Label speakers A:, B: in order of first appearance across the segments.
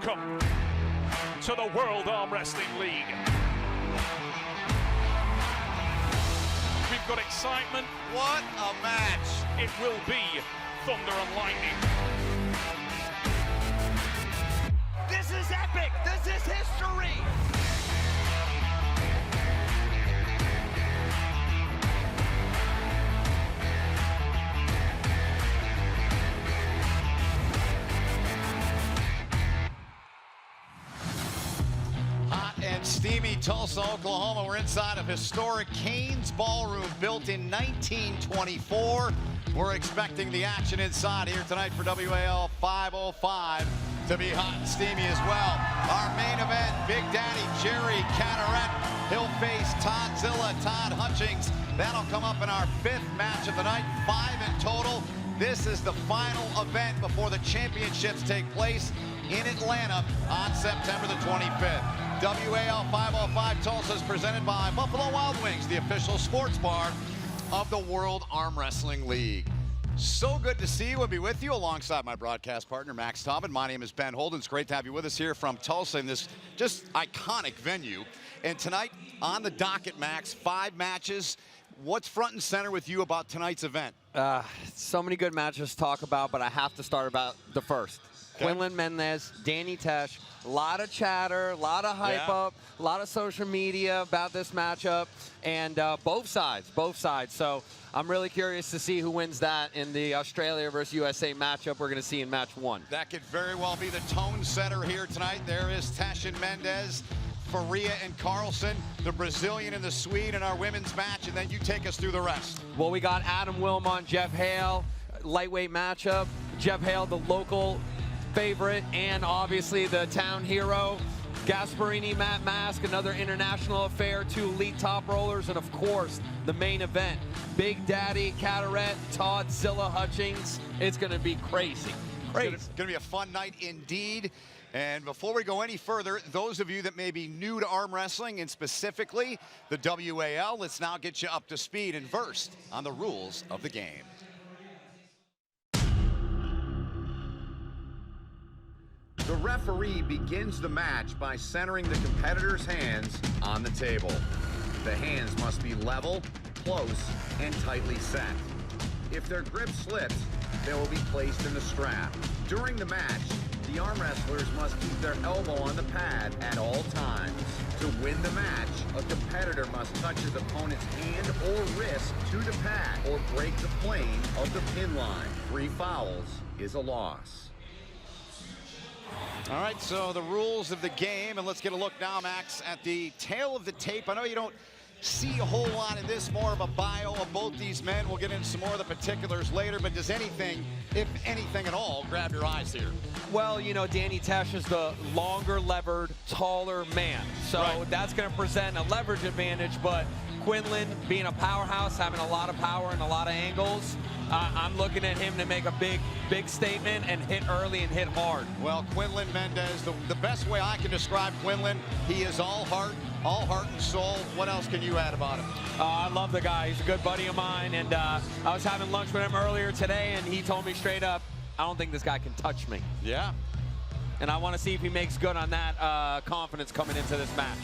A: Welcome to the World Arm Wrestling League. We've got excitement.
B: What a match.
A: It will be thunder and lightning.
B: This is epic. This is history. And steamy Tulsa, Oklahoma. We're inside of historic Cain's Ballroom, built in 1924. We're expecting the action inside here tonight for WAL 505 to be hot and steamy as well. Our main event, Big Daddy Jerry Cadorette. He'll face Todd Hutchings. That'll come up in our 5th match of the night, 5 in total. This is the final event before the championships take place in Atlanta on September the 25th. WAL 505 Tulsa is presented by Buffalo Wild Wings, the official sports bar of the World Arm Wrestling League. So good to see you and be with you alongside my broadcast partner, Max Tobin. My name is Ben Holden. It's great to have you with us here from Tulsa in this just iconic venue. And tonight on the docket, Max, 5 matches. What's front and center with you about tonight's event?
C: So many good matches to talk about, but I have to start about the first. Okay. Quinlan, Mendez, Danny Tesch. A lot of chatter, a lot of hype up, a lot of social media about this matchup, and both sides. So I'm really curious to see who wins that in the Australia versus USA matchup we're going to see in match 1.
B: That could very well be the tone setter here tonight. There is Tesch and Mendez, Faria and Karlsson, the Brazilian and the Swede in our women's match, and then you take us through the rest.
C: Well, we got Adam Wilmot, Geoff Hale, lightweight matchup. Geoff Hale, the local favorite, and obviously the town hero. Gasparini, Matt Mask, another international affair, 2 elite top rollers, and of course, the main event, Big Daddy Cadorette, Todd Hutchings. It's gonna be crazy.
B: It's gonna be a fun night indeed. And before we go any further, those of you that may be new to arm wrestling, and specifically the WAL, let's now get you up to speed and versed on the rules of the game. The referee begins the match by centering the competitor's hands on the table. The hands must be level, close, and tightly set. If their grip slips, they will be placed in the strap. During the match, the arm wrestlers must keep their elbow on the pad at all times. To win the match, a competitor must touch his opponent's hand or wrist to the pad or break the plane of the pin line. 3 fouls is a loss. All right, so the rules of the game, and let's get a look now, Max, at the tail of the tape. I know you don't see a whole lot in this, more of a bio of both these men. We'll get into some more of the particulars later, but does anything, if anything at all, grab your eyes here?
C: Well, you know, Danny Tesch is the longer levered, taller man, so that's going to present a leverage advantage, but Quinlan, being a powerhouse, having a lot of power and a lot of angles, I'm looking at him to make a big statement and hit early and hit hard.
B: Well, Quinlan Mendez, the best way I can describe Quinlan, he is all heart and soul. What else can you add about him?
C: I love the guy. He's a good buddy of mine, and I was having lunch with him earlier today, and he told me straight up, I don't think this guy can touch me.
B: Yeah.
C: And I want to see if he makes good on that confidence coming into this match.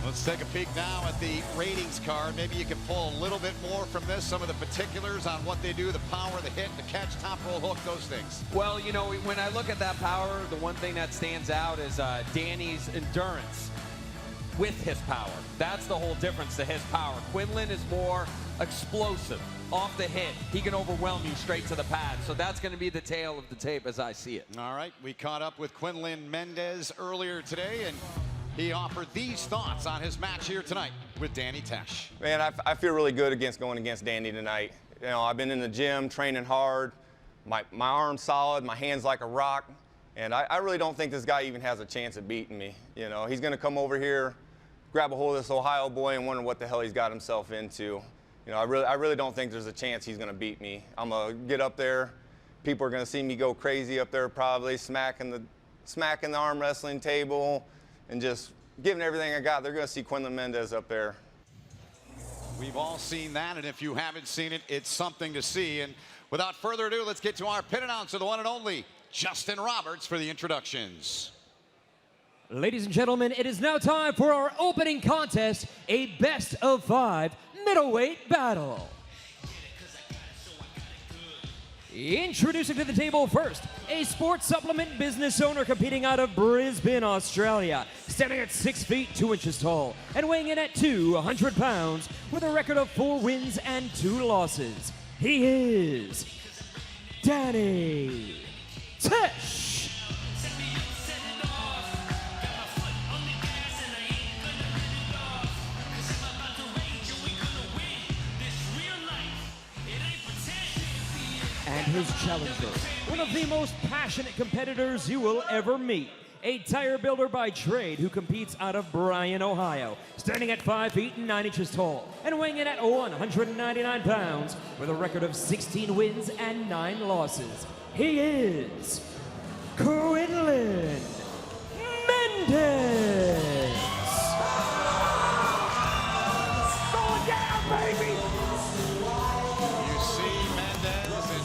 B: Let's take a peek now at the ratings card. Maybe you can pull a little bit more from this, some of the particulars on what they do, the power, the hit, the catch, top roll hook, those things.
C: Well, you know, when I look at that power, the one thing that stands out is Danny's endurance with his power. That's the whole difference to his power. Quinlan is more explosive off the hit. He can overwhelm you straight to the pad. So that's going to be the tail of the tape as I see it.
B: All right, we caught up with Quinlan Mendez earlier today, and he offered these thoughts on his match here tonight with Danny Tesch.
D: Man, I feel really good going against Danny tonight. You know, I've been in the gym training hard. My arm's solid, my hand's like a rock, and I really don't think this guy even has a chance of beating me. You know, he's gonna come over here, grab a hold of this Ohio boy and wonder what the hell he's got himself into. You know, I really don't think there's a chance he's gonna beat me. I'm gonna get up there. People are gonna see me go crazy up there, probably smacking the arm wrestling table and just giving everything I got. They're gonna see Quinlan Mendez up there.
B: We've all seen that, and if you haven't seen it, it's something to see. And without further ado, let's get to our pit announcer, the one and only Justin Roberts for the introductions.
E: Ladies and gentlemen, it is now time for our opening contest, a best of 5 middleweight battle. Introducing to the table first, a sports supplement business owner competing out of Brisbane, Australia, standing at 6 feet 2 inches tall and weighing in at 200 pounds with a record of 4 wins and 2 losses. He is Danny Tesch. And his challenger, one of the most passionate competitors you will ever meet, a tire builder by trade who competes out of Bryan, Ohio, standing at 5 feet 9 inches tall and weighing in at 199 pounds with a record of 16 wins and 9 losses. He is Quinlan Mendez.
A: Going down, baby!
B: You see Mendez and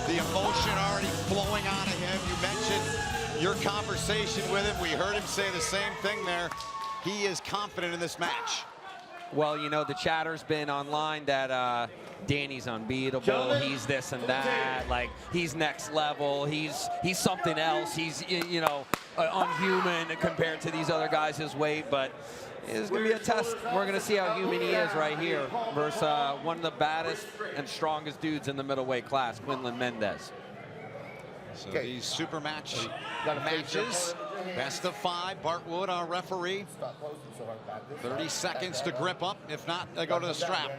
B: the emotion already flowing out of him. You mentioned your conversation with him. We heard him say the same thing there. He is confident in this match.
C: Well, you know, the chatter's been online that Danny's unbeatable. He's this and that. Like, he's next level. He's something else. He's, you know, unhuman compared to these other guys his weight. But it's going to be a test. We're going to see how human he is right here versus one of the baddest and strongest dudes in the middleweight class, Quinlan Mendez.
B: So these super match matches, best of 5. Bart Wood, our referee. 30 seconds to grip up. If not, they go to the strap.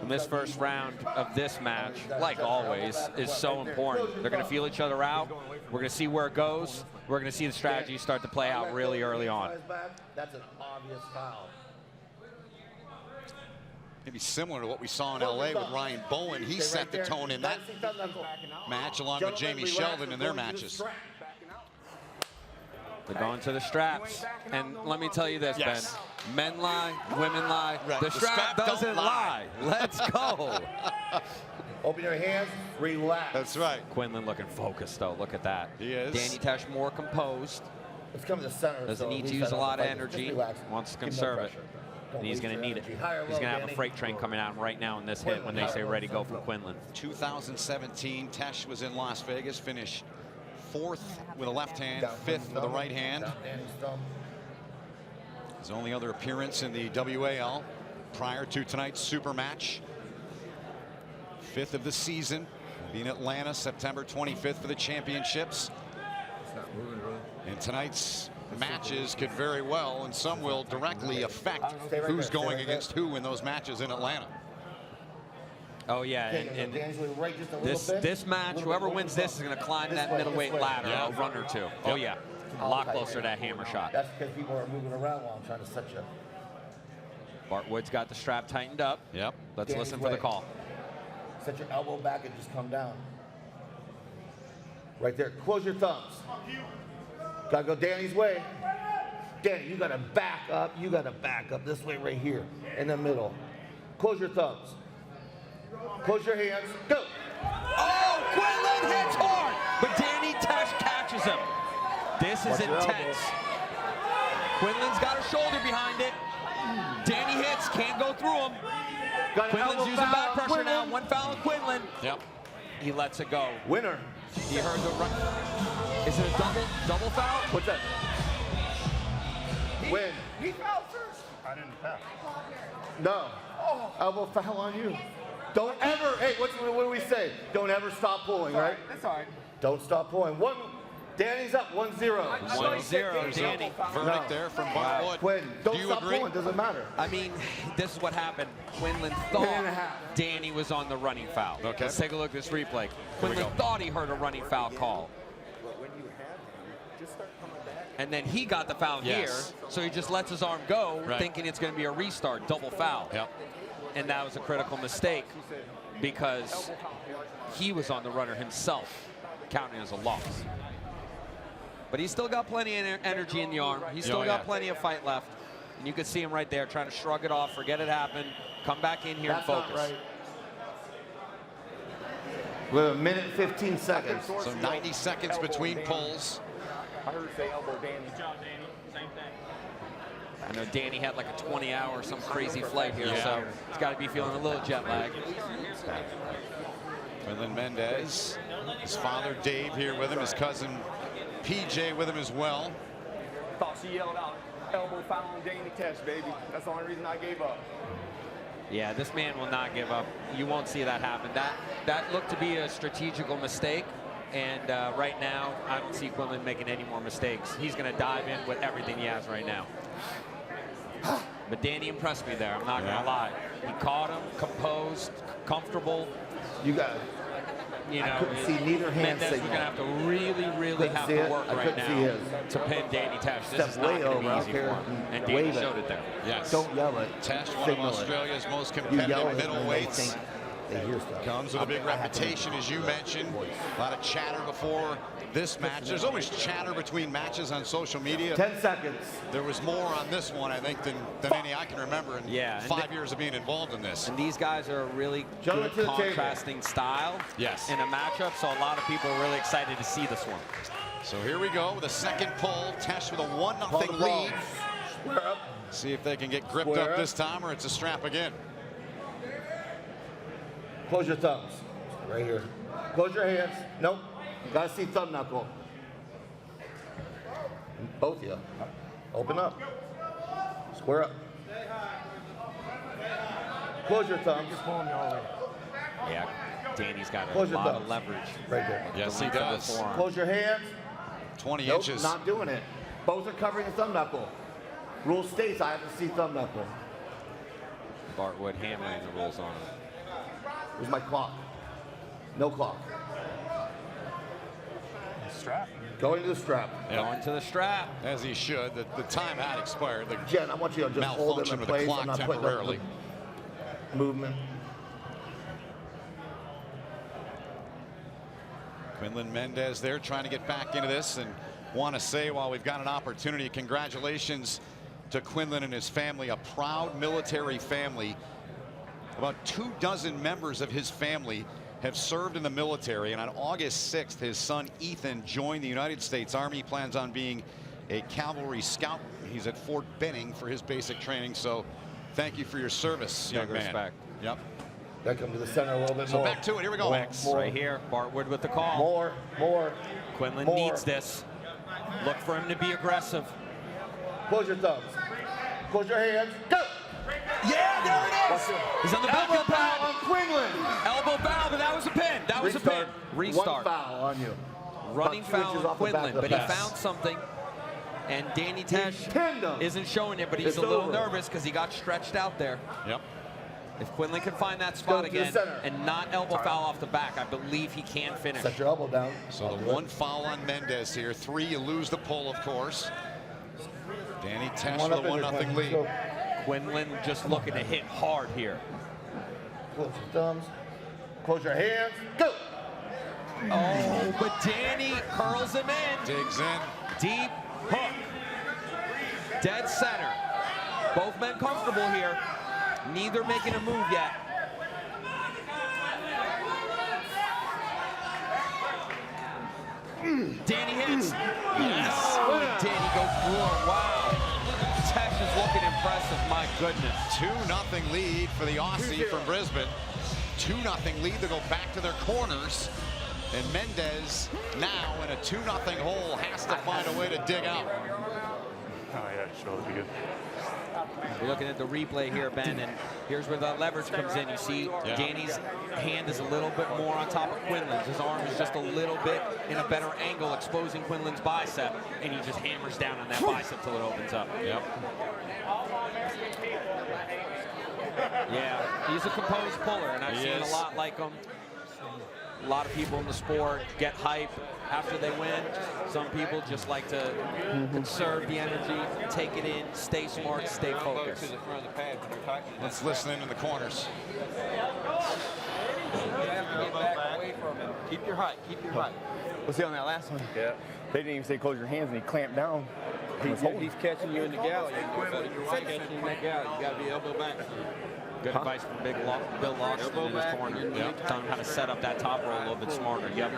C: And this first round of this match, like always, is so important. They're going to feel each other out. We're going to see where it goes. We're going to see the strategy start to play out really early on.
F: That's an obvious foul.
B: Maybe similar to what we saw in LA with Ryan Bowen. He set the tone in that match along with Jamie Sheldon in their matches.
C: They're going to the straps. And let me tell you this,
B: Yes.
C: Ben. Men lie, women lie.
B: Right.
C: The strap doesn't lie. Let's go.
F: Open your hands, relax.
B: That's right.
C: Quinlan looking focused, though. Look at that.
B: He is.
C: Danny Tesch more composed.
F: Let's come to the center.
C: Doesn't need to use a lot of energy. Wants to conserve it. And he's going to need it. He's going to have a freight train coming out right now in this hit when they say ready, go from Quinlan.
B: 2017, Tesch was in Las Vegas, finished 4th with a left hand, 5th with a right hand. His only other appearance in the WAL prior to tonight's super match. 5th of the season. Will be in Atlanta, September 25th for the championships. And tonight's matches could very well, and some will directly affect who's going against who in those matches in Atlanta.
C: Oh, yeah, and this match, whoever wins this is going to climb that middleweight ladder a run or two. Oh, yeah, a lot closer to that hammer shot.
F: That's because people are moving around while I'm trying to set you.
C: Bart Wood's got the strap tightened up.
B: Yep.
C: Let's listen for the call.
F: Set your elbow back and just come down. Right there. Close your thumbs. Gotta go Danny's way. Danny, you gotta back up. You gotta back up this way right here in the middle. Close your thumbs. Close your hands. Go.
C: Oh, Quinlan hits hard, but Danny Tesch catches him. This is intense. Quinlan's got a shoulder behind it. Danny hits, can't go through him. Quinlan's using back pressure now. One foul on Quinlan.
B: Yep.
C: He lets it go.
F: Winner.
C: He heard the run. Is it a double foul?
F: What's that? Win.
A: He fouled first. I didn't foul.
F: No. Elbow foul on you. Don't ever, hey, what do we say? Don't ever stop pulling, right?
A: That's all right.
F: Don't stop pulling. Danny's up 1-0.
C: 1-0, Danny.
B: Verdict there from Bart Wood.
F: Quinn, don't
B: Do you
F: stop
B: agree?
F: pulling, doesn't matter.
C: I mean, this is what happened. Quinlan thought Danny was on the running foul.
B: Okay.
C: Let's take a look at this replay. Quinlan thought he heard a running foul call. And then he got the foul here, so he just lets his arm go, thinking it's going to be a restart, double foul.
B: Yep.
C: And that was a critical mistake because he was on the runner himself, counting as a loss. But he's still got plenty of energy in the arm. He's still got plenty of fight left. And you could see him right there trying to shrug it off, forget it happened, come back in here and focus.
F: We have a minute 15 seconds.
B: So 90 seconds between pulls.
D: I heard say elbow Danny.
A: Good job, Danny. Same thing.
C: I know Danny had like a 20-hour, some crazy flight here, so he's got to be feeling a little jet lag.
B: Quinlan Mendez, his father Dave here with him, his cousin PJ with him as well.
D: Thought she yelled out elbow foul on Danny Tesch, baby. That's the only reason I gave up.
C: Yeah, this man will not give up. You won't see that happen. That looked to be a strategical mistake, and right now, I don't see Quinlan making any more mistakes. He's going to dive in with everything he has right now. But Danny impressed me there, I'm not going to lie. He caught him, composed, comfortable.
F: You got it.
C: You know,
F: I couldn't see neither hand
C: Mendez is
F: signal.
C: going to have to really have to work right now to pin Danny Tesch. This is not going to be easy for him. And Danny showed it there.
B: Yes.
F: Don't yell it.
B: Tesch, one of Australia's most competitive middleweights.
F: They hear stuff.
B: Comes with a big reputation, as you mentioned. A lot of chatter before this match. There's always chatter between matches on social media.
F: 10 seconds.
B: There was more on this one, I think, than any I can remember in 5 years of being involved in this.
C: And these guys are a really good contrasting style in a matchup, so a lot of people are really excited to see this one.
B: So here we go with a second pull. Tesch with a 1-0 lead.
F: Square up.
B: See if they can get gripped up this time, or it's a strap again.
F: Close your thumbs. Right here. Close your hands. Nope. Gotta see thumb knuckle. Both of you. Open up. Square up. Close your thumbs.
C: Yeah, Danny's got a
F: Close your
C: lot
F: thumbs.
C: of leverage.
F: Right there.
B: Yes, he does.
F: Close your hands.
B: 20
F: nope,
B: inches.
F: Not doing it. Both are covering the thumb knuckle. Rule states I have to see thumb knuckle.
C: Bartwood hammering the rules on him.
F: Where's my clock? No clock.
A: Strap.
F: Going to the strap.
C: Going to the strap.
B: As he should. The time had expired. The
F: Jen, I want you to just hold him in
B: with
F: place.
B: the clock
F: I'm not
B: temporarily.
F: Movement.
B: Quinlan Mendez there trying to get back into this, and want to say, while we've got an opportunity, congratulations to Quinlan and his family, a proud military family. About 24 members of his family have served in the military, and on August 6th, his son Ethan joined the United States Army. He plans on being a cavalry scout. He's at Fort Benning for his basic training, so thank you for your service, young man.
C: Respect.
B: Yep.
F: That come to the center a little bit
B: So
F: more.
B: back to it. Here we go.
F: More.
C: Right here, Bartwood with the call.
F: More.
C: Quinlan needs this. Look for him to be aggressive.
F: Close your thumbs. Close your hands. Go!
C: Yeah, there it is! He's on the back of the pad.
F: On Quinlan.
C: Elbow foul, but that was a pin. That was a pin. Restart.
F: One foul on you.
C: Running
F: About 2 inches
C: foul on
F: off the back
C: Quinlan,
F: of the
C: but he
F: pass.
C: found something. And Danny Tesch
F: pinned him.
C: isn't showing it, but he's
F: It's
C: a little
F: over.
C: nervous because he got stretched out there.
B: Yep.
C: If Quinlan can find that spot
F: to the
C: again
F: center.
C: and not elbow foul off the back, I believe he can finish.
F: Set your elbow down.
B: So the one foul on Mendez here. 3, you lose the pull, of course. Danny Tesch with a 1-0 lead.
C: Quinlan just looking to hit hard here.
F: Close your thumbs. Close your hands. Go!
C: Oh, but Danny curls him in.
B: Digs in.
C: Deep hook. Dead center. Both men comfortable here. Neither making a move yet. Danny hits. Yes. Oh, Danny goes through him. Wow. Tesch is looking impressive. My goodness.
B: 2-0 lead for the Aussie from Brisbane. 2-0 lead to go back to their corners. And Mendez now in a 2-0 hole has to find a way to dig out.
A: Oh, yeah, sure, that'd be good.
C: We're looking at the replay here, Ben, and here's where the leverage comes in. You see Danny's hand is a little bit more on top of Quinlan's. His arm is just a little bit in a better angle, exposing Quinlan's bicep, and he just hammers down on that bicep till it opens up.
B: Yep.
C: Yeah, he's a composed puller, and I've seen a lot like him. A lot of people in the sport get hype after they win. Some people just like to conserve the energy, take it in, stay smart, stay focused.
B: Let's listen in the corners.
C: You have to get back away from him. Keep your height, keep your height.
D: Let's see on that last one. Yeah. They didn't even say close your hands, and he clamped down.
C: He's catching you in the galley. He's catching you in that galley. You got to be elbow back. Good advice from Bill Logston in his corner. Telling him how to set up that top roll a little bit smarter. Yep.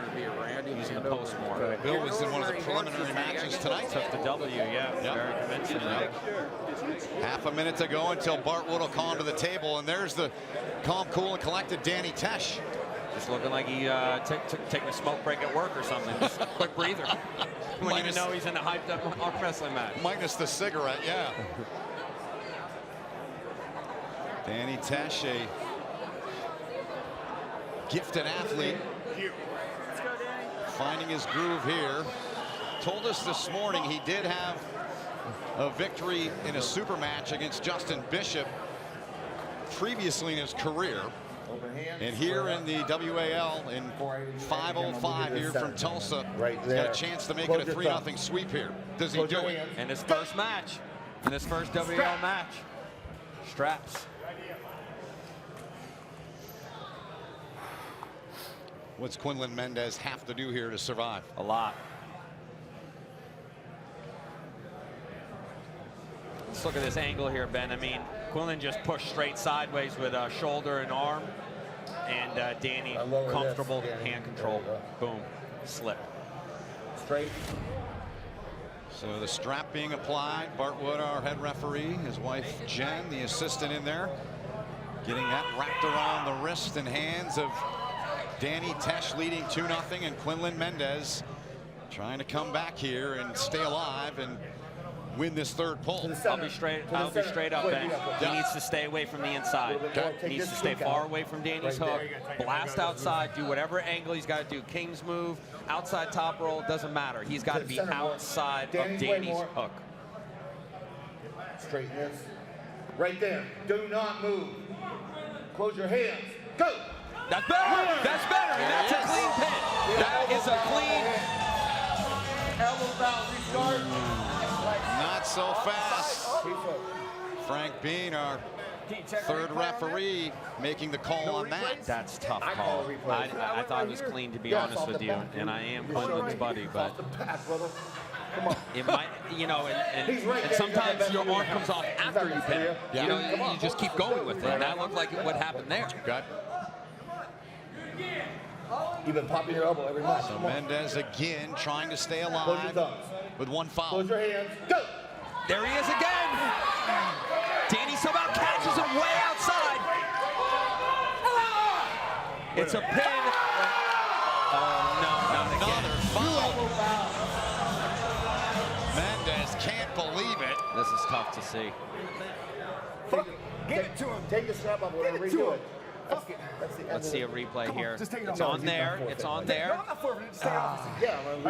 C: Using the post more.
B: Bill was in one of the preliminary matches tonight.
C: Took the W, yeah. Very convincing.
B: Half a minute to go until Bart Wood will call him to the table, and there's the calm, cool, and collected Danny Tesch.
C: Just looking like he taking a smoke break at work or something. Just a quick breather. When you know he's in a hyped up arm wrestling match.
B: Minus the cigarette, yeah. Danny Tesch, a gifted athlete, finding his groove here. Told us this morning he did have a victory in a super match against Justin Bishop previously in his career. And here in the WAL in 5:05 here from Tulsa, he's got a chance to make it a 3-0 sweep here. Does he do it?
C: In his first match, in his first WAL match. Straps.
B: What's Quinlan Mendez have to do here to survive?
C: A lot. Let's look at this angle here, Ben. I mean, Quinlan just pushed straight sideways with shoulder and arm. And Danny, comfortable hand control. Boom. Slip.
F: Straight.
B: So the strap being applied. Bart Wood, our head referee. His wife, Jen, the assistant in there. Getting that wrapped around the wrist and hands of Danny Tesch, leading 2-0, and Quinlan Mendez trying to come back here and stay alive and win this third pull.
C: I'll be straight up, Ben. He needs to stay away from the inside. He needs to stay far away from Danny's hook. Blast outside, do whatever angle he's got to do. King's move, outside top roll, doesn't matter. He's got to be outside of Danny's hook.
F: Straighten this. Right there. Do not move. Close your hands. Go.
C: That's better. That's better. And that's a clean pin. That is a clean.
F: Elbow out. Restart.
B: Not so fast. Frank Bean, our third referee, making the call on that.
C: That's tough call. I thought it was clean, to be honest with you, and I am Quinlan's buddy, but it might, you know, and sometimes your arm comes off after you pin it. You know, you just keep going with it, and that looked like what happened there.
B: Good.
F: You've been popping your elbow every match.
B: So Mendez again trying to stay alive with one foul.
F: Close your hands. Go.
C: There he is again. Danny somehow catches him way outside. It's a pin. Oh, no, not again.
B: Another foul. Mendez can't believe it.
C: This is tough to see.
F: Get it to him. Take the strap off, whatever you do it.
C: Let's see a replay here. It's on there. It's on there.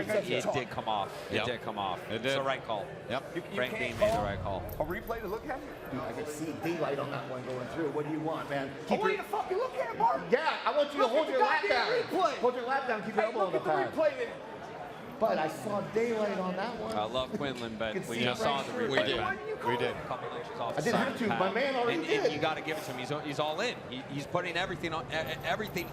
C: It did come off. It did come off. It's the right call.
B: Yep.
C: Frank Bean made the right call.
G: A replay to look at?
F: Dude, I can see daylight on that one going through. What do you want, man?
G: I want you to fucking look at it, Mark.
F: Yeah, I want you to hold your lap down.
G: Replay.
F: Hold your lap down. Keep your elbow on the pad.
G: Replay then.
F: But I saw daylight on that one.
C: I love Quinlan, but we
F: see
C: just
F: it
C: saw
F: right
C: the
F: through.
C: replay.
B: We did.
C: A couple inches off
F: I
C: the
F: didn't
C: side
F: have
C: of
F: to.
C: the pad.
F: My man already did.
C: And you got to give it to him. He's all in. He's putting everything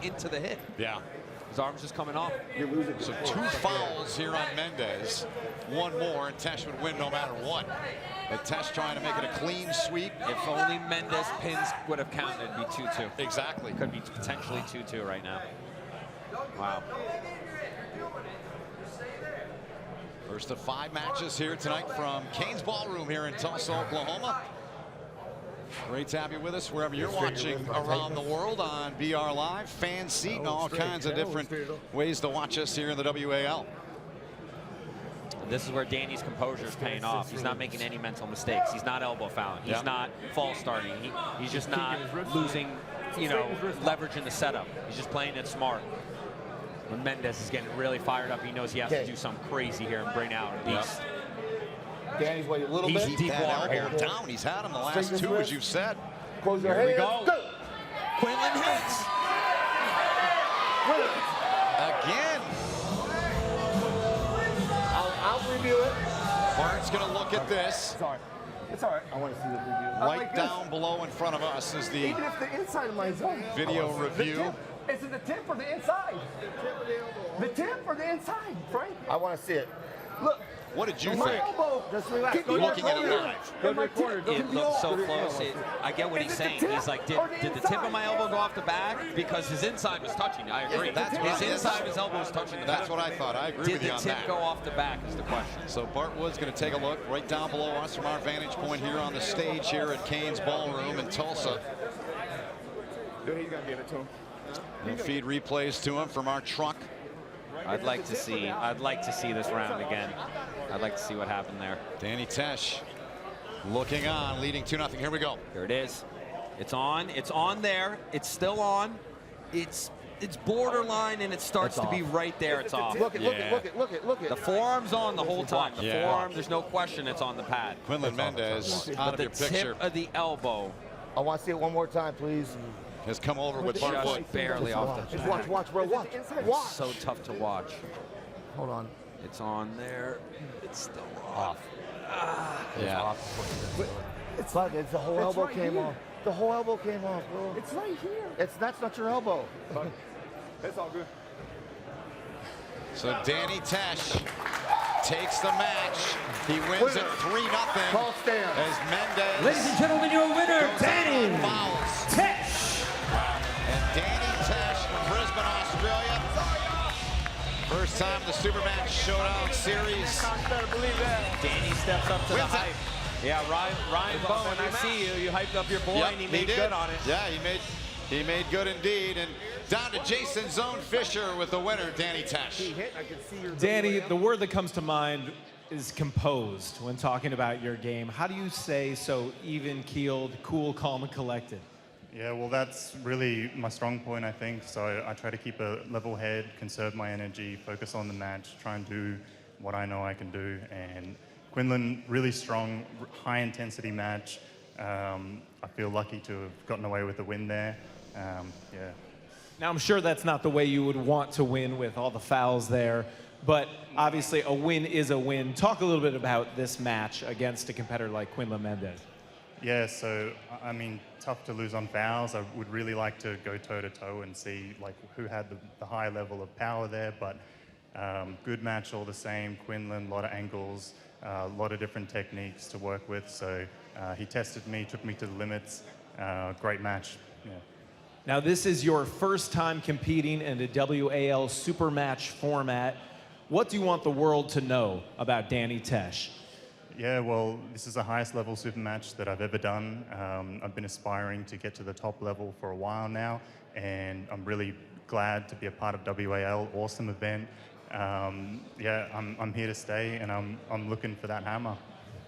C: into the hit.
B: Yeah.
C: His arm's just coming off.
F: You're losing.
B: So 2 fouls here on Mendez. One more, and Tesch would win no matter what. But Tesch trying to make it a clean sweep.
C: If only Mendez pins would have counted, it'd be 2-2.
B: Exactly.
C: Could be potentially 2-2 right now. Wow.
B: First of 5 matches here tonight from Kane's Ballroom here in Tulsa, Oklahoma. Great to have you with us wherever you're watching around the world on BR Live, Fan Seat, and all kinds of different ways to watch us here in the WAL.
C: This is where Danny's composure is paying off. He's not making any mental mistakes. He's not elbow fouling. He's not false starting. He's just not losing, you know, leverage in the setup. He's just playing it smart. When Mendez is getting really fired up, he knows he has to do something crazy here and bring out a beast.
F: Danny's way a little bit.
C: He's deep water here.
B: Down. He's had him the last 2, as you've said.
F: Close your
C: Here we
F: hands.
C: go. Quinlan hits.
B: Again.
F: I'll review it.
B: Bart's going to look at this.
G: It's all right. It's all right.
F: I want to see the review.
B: Right
G: like
B: down below in front of us is the
G: Even if the inside of my zone.
B: video review.
G: Is it the tip or the inside? The tip or the inside, Frank?
F: I want to see it.
G: Look.
B: What did you
G: My
B: think?
G: elbow. Just relax.
B: Keep looking at it live.
C: It looks so close. I get what he's saying. He's like, did the tip of my elbow go off the back? Because his inside was touching. I agree. His inside of his elbow was touching the back.
B: That's what I thought. I agree with you on that.
C: Did the tip go off the back is the question.
B: So Bart Wood's going to take a look right down below us from our vantage point here on the stage here at Cain's Ballroom in Tulsa.
G: Dude, he's going to give it to him.
B: We'll feed replays to him from our truck.
C: I'd like to see this round again. I'd like to see what happened there.
B: Danny Tesch looking on, leading 2-0. Here we go.
C: Here it is. It's on. It's on there. It's still on. It's borderline, and it starts to be right there. It's off.
G: Look it.
C: The forearm's on the whole time. The forearm, there's no question it's on the pad.
B: Quinlan Mendez out of your picture.
C: The tip of the elbow.
F: I want to see it one more time, please.
B: Has come over with Bart Wood.
C: Just barely off the
F: Just watch, bro, watch.
C: It's so tough to watch.
F: Hold on.
C: It's on there. It's still off.
B: Yeah.
F: It's the whole elbow came off. The whole elbow came off, bro.
G: It's right here.
F: That's not your elbow.
G: It's all good.
B: So Danny Tesch takes the match. He wins it 3-0.
F: Call stand.
B: As Mendez.
E: Ladies and gentlemen, your winner, Danny Tesch.
B: And Danny Tesch from Brisbane, Australia. First time in the Supermatch Showdown series.
G: Better believe that.
C: Danny steps up to the
B: Wins it.
C: hype. Yeah, Ryan Bowen, I see you. You hyped up your boy, and he made good on it.
B: Yeah, he made good indeed. And down to Jason Zone Fisher with the winner, Danny Tesch.
H: Danny, the word that comes to mind is composed when talking about your game. How do you say so even-keeled, cool, calm, and collected?
I: Yeah, well, that's really my strong point, I think. So I try to keep a level head, conserve my energy, focus on the match, try and do what I know I can do. And Quinlan, really strong, high-intensity match. I feel lucky to have gotten away with the win there. Yeah.
H: Now, I'm sure that's not the way you would want to win with all the fouls there, but obviously a win is a win. Talk a little bit about this match against a competitor like Quinlan Mendez.
I: Yeah, so, I mean, tough to lose on fouls. I would really like to go toe-to-toe and see like who had the high level of power there, but good match all the same. Quinlan, a lot of angles, a lot of different techniques to work with, so he tested me, took me to the limits. Great match, yeah.
H: Now, this is your first time competing in a WAL Supermatch format. What do you want the world to know about Danny Tesch?
I: Yeah, well, this is the highest level Supermatch that I've ever done. I've been aspiring to get to the top level for a while now, and I'm really glad to be a part of WAL. Awesome event. Yeah, I'm here to stay, and I'm looking for that hammer.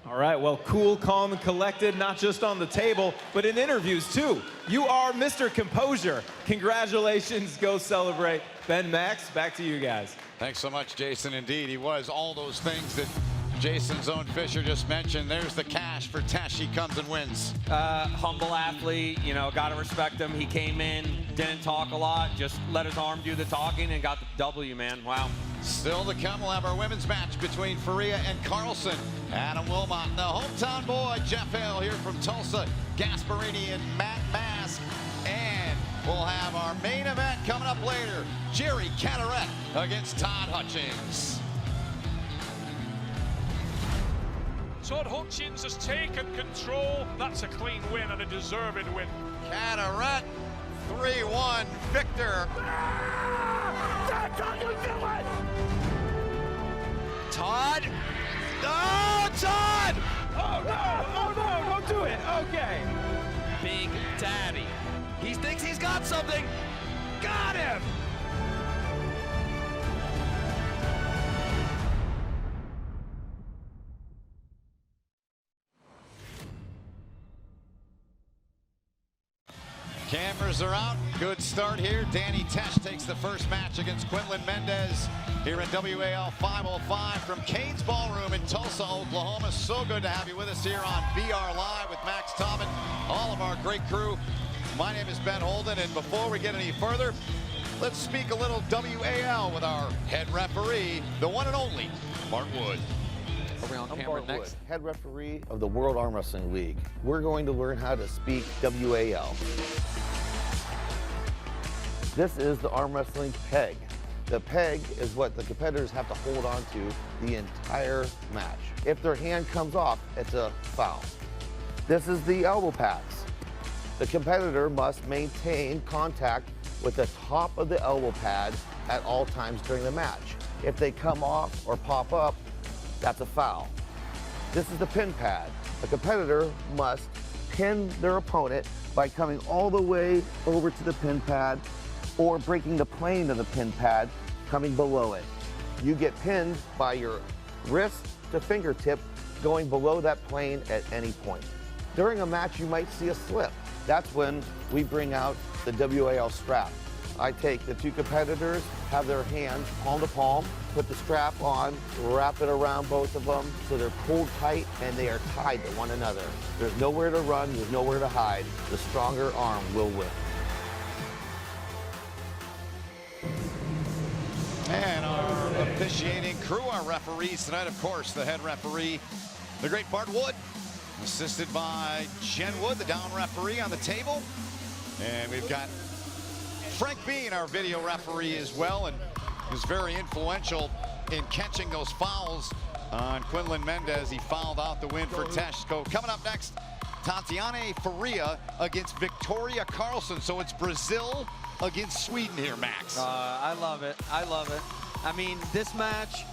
H: All right, well, cool, calm, and collected, not just on the table, but in interviews, too. You are Mr. Composure. Congratulations, go celebrate. Ben, Max, back to you guys.
B: Thanks so much, Jason. Indeed, he was all those things that Jason Zone Fisher just mentioned. There's the cash for Tesch. He comes and wins.
C: Humble athlete, you know, got to respect him. He came in, didn't talk a lot, just let his arm do the talking and got the W, man. Wow.
B: Still to come, we'll have our women's match between Faria and Karlsson. Adam Wilmot, the hometown boy, Geoff Hale here from Tulsa, Gasparini and Matt Mask. And we'll have our main event coming up later. Cadorette against Todd Hutchings.
A: Todd Hutchings has taken control. That's a clean win and a deserved win.
B: Cadorette, 3-1 victor.
G: That's how you do it!
C: Todd? Oh, Todd!
E: Oh no, don't do it. Okay.
C: Big Daddy. He thinks he's got something. Got him!
B: Cameras are out. Good start here. Danny Tesch takes the first match against Quinlan Mendez here in WAL 505 from Cain's Ballroom in Tulsa, Oklahoma. So good to have you with us here on BR Live with Max Tobin, all of our great crew. My name is Ben Holden, and before we get any further, let's speak a little WAL with our head referee, the one and only Bart Wood.
C: Are we on
F: I'm
C: camera
F: Bart
C: next?
F: Wood, head referee of the World Arm Wrestling League. We're going to learn how to speak WAL. This is the arm wrestling peg. The peg is what the competitors have to hold on to the entire match. If their hand comes off, it's a foul. This is the elbow pads. The competitor must maintain contact with the top of the elbow pad at all times during the match. If they come off or pop up, that's a foul. This is the pin pad. A competitor must pin their opponent by coming all the way over to the pin pad or breaking the plane of the pin pad, coming below it. You get pinned by your wrist to fingertip going below that plane at any point. During a match, you might see a slip. That's when we bring out the WAL strap. I take the two competitors, have their hands palm to palm, put the strap on, wrap it around both of them so they're pulled tight and they are tied to one another. There's nowhere to run, there's nowhere to hide. The stronger arm will win.
B: And our officiating crew, our referees tonight, of course, the head referee, the great Bart Wood, assisted by Jen Wood, the down referee on the table. And we've got Frank Bean, our video referee as well, and was very influential in catching those fouls on Quinlan Mendez. He fouled out the win for Tesch. Coming up next, Tatiane Faria against Victoria Karlsson. So it's Brazil against Sweden here, Max.
C: I love it. I love it. I mean, this match,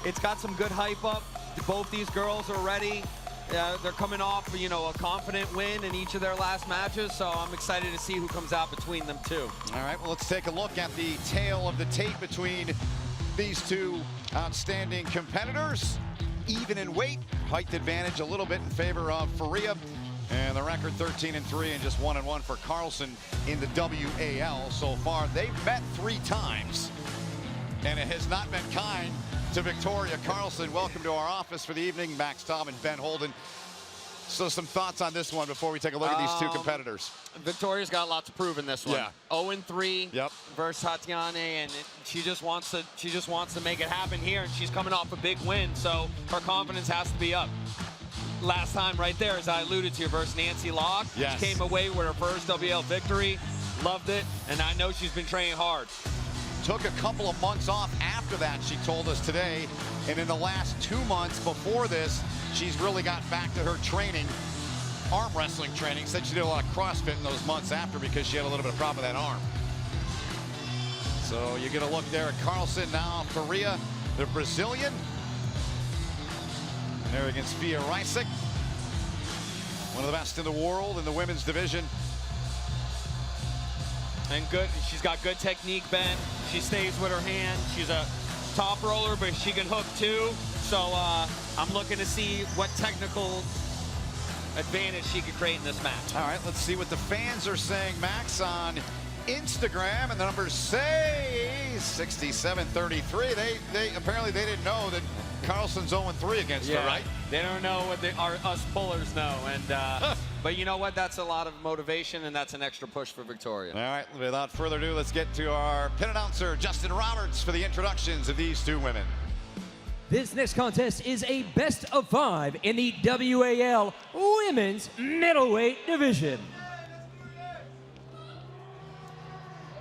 C: it's got some good hype up. Both these girls are ready. They're coming off, you know, a confident win in each of their last matches, so I'm excited to see who comes out between them two.
B: All right, well, let's take a look at the tale of the tape between these two outstanding competitors. Even in weight, height advantage a little bit in favor of Faria. And the record 13-3 and just 1-1 for Karlsson in the WAL so far. They've met 3 times, and it has not been kind to Victoria Karlsson. Welcome to our office for the evening, Max, Tom, and Ben Holden. So some thoughts on this one before we take a look at these two competitors.
C: Victoria's got a lot to prove in this one.
B: Yeah.
C: 0-3
B: Yep.
C: versus Tatiane, and she just wants to make it happen here, and she's coming off a big win, so her confidence has to be up. Last time right there, as I alluded to, versus Nancy Locke.
B: Yes.
C: She came away with her first WL victory, loved it, and I know she's been training hard.
B: Took a couple of months off after that, she told us today. And in the last 2 months before this, she's really got back to her training, arm wrestling training. Said she did a lot of CrossFit in those months after because she had a little bit of problem with that arm. So you get a look there at Karlsson now, Faria, the Brazilian. And there against Fia Rysik, one of the best in the world in the women's division.
C: And good, she's got good technique, Ben. She stays with her hand. She's a top roller, but she can hook too. So I'm looking to see what technical advantage she could create in this match.
B: All right, let's see what the fans are saying, Max, on Instagram. And the numbers say 67-33. They apparently they didn't know that Karlsson's 0-3 against her, right?
C: They don't know what us pullers know. And but you know what? That's a lot of motivation, and that's an extra push for Victoria.
B: All right, without further ado, let's get to our pin announcer, Justin Roberts, for the introductions of these two women.
E: This next contest is a best of 5 in the WAL Women's Middleweight Division.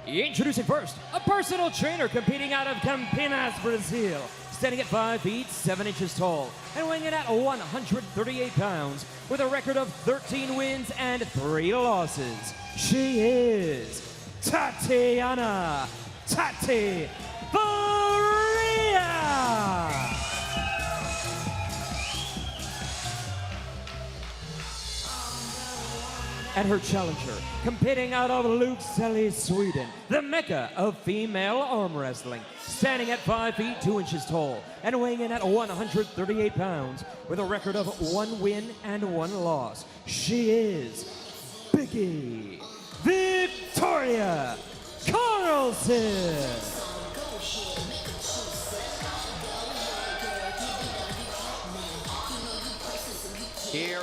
E: Introducing first, a personal trainer competing out of Campinas, Brazil, standing at 5 feet 7 inches tall and weighing in at 138 pounds with a record of 13 wins and 3 losses. She is Tatiane Faria. And her challenger, competing out of Lycksele, Sweden, the mecca of female arm wrestling, standing at 5 feet 2 inches tall and weighing in at 138 pounds with a record of 1 win and 1 loss. She is Biggie Victoria Karlsson.
B: Here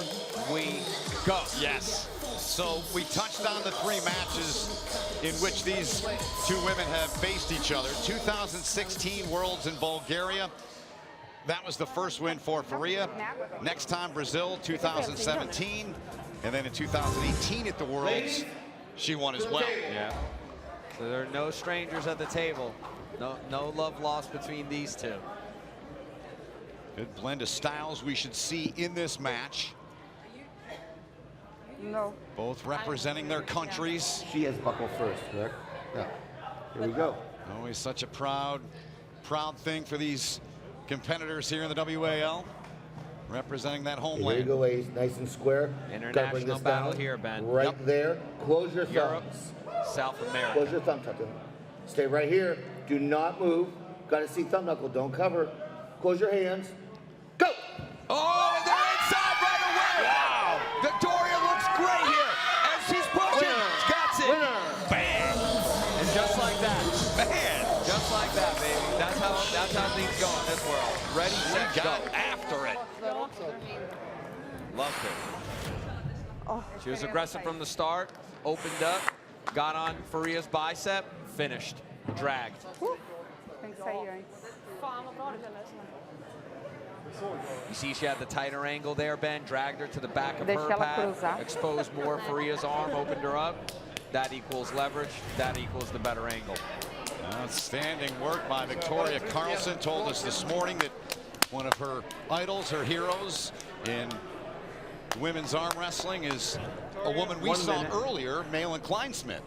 B: we go. Yes. So we touched on the 3 matches in which these two women have faced each other. 2016 Worlds in Bulgaria. That was the first win for Faria. Next time, Brazil, 2017. And then in 2018 at the Worlds, she won as well.
C: Yeah. So there are no strangers at the table. No love lost between these two.
B: Good blend of styles we should see in this match.
J: No.
B: Both representing their countries.
F: She has buckle first, correct? Yeah. Here we go.
B: Always such a proud thing for these competitors here in the WAL. Representing that homeland.
F: Here you go, ladies. Nice and square.
C: International battle here, Ben.
F: Right there. Close your
C: Europe,
F: thumbs.
C: South America.
F: Close your thumb, Tatiane. Stay right here. Do not move. Got to see thumb knuckle. Don't cover. Close your hands. Go!
C: Oh, and they're inside right away! Wow! Victoria looks great here, and she's pushing.
F: Winner.
C: Got it.
F: Winner.
C: Bam! And just like that.
B: Man!
C: Just like that, baby. That's how things go in this world. Ready, set, go.
B: After it.
C: Loved it. She was aggressive from the start, opened up, got on Faria's bicep, finished, dragged.
J: Tem que sair antes.
C: You see she had the tighter angle there, Ben, dragged her to the back of
J: Deixa
C: her
J: ela
C: pad,
J: cruzar.
C: exposed more Faria's arm, opened her up. That equals leverage, that equals the better angle.
B: Outstanding work by Victoria Karlsson. Told us this morning that one of her idols, her heroes in women's arm wrestling is a woman we saw earlier, Malin Kleinsmith.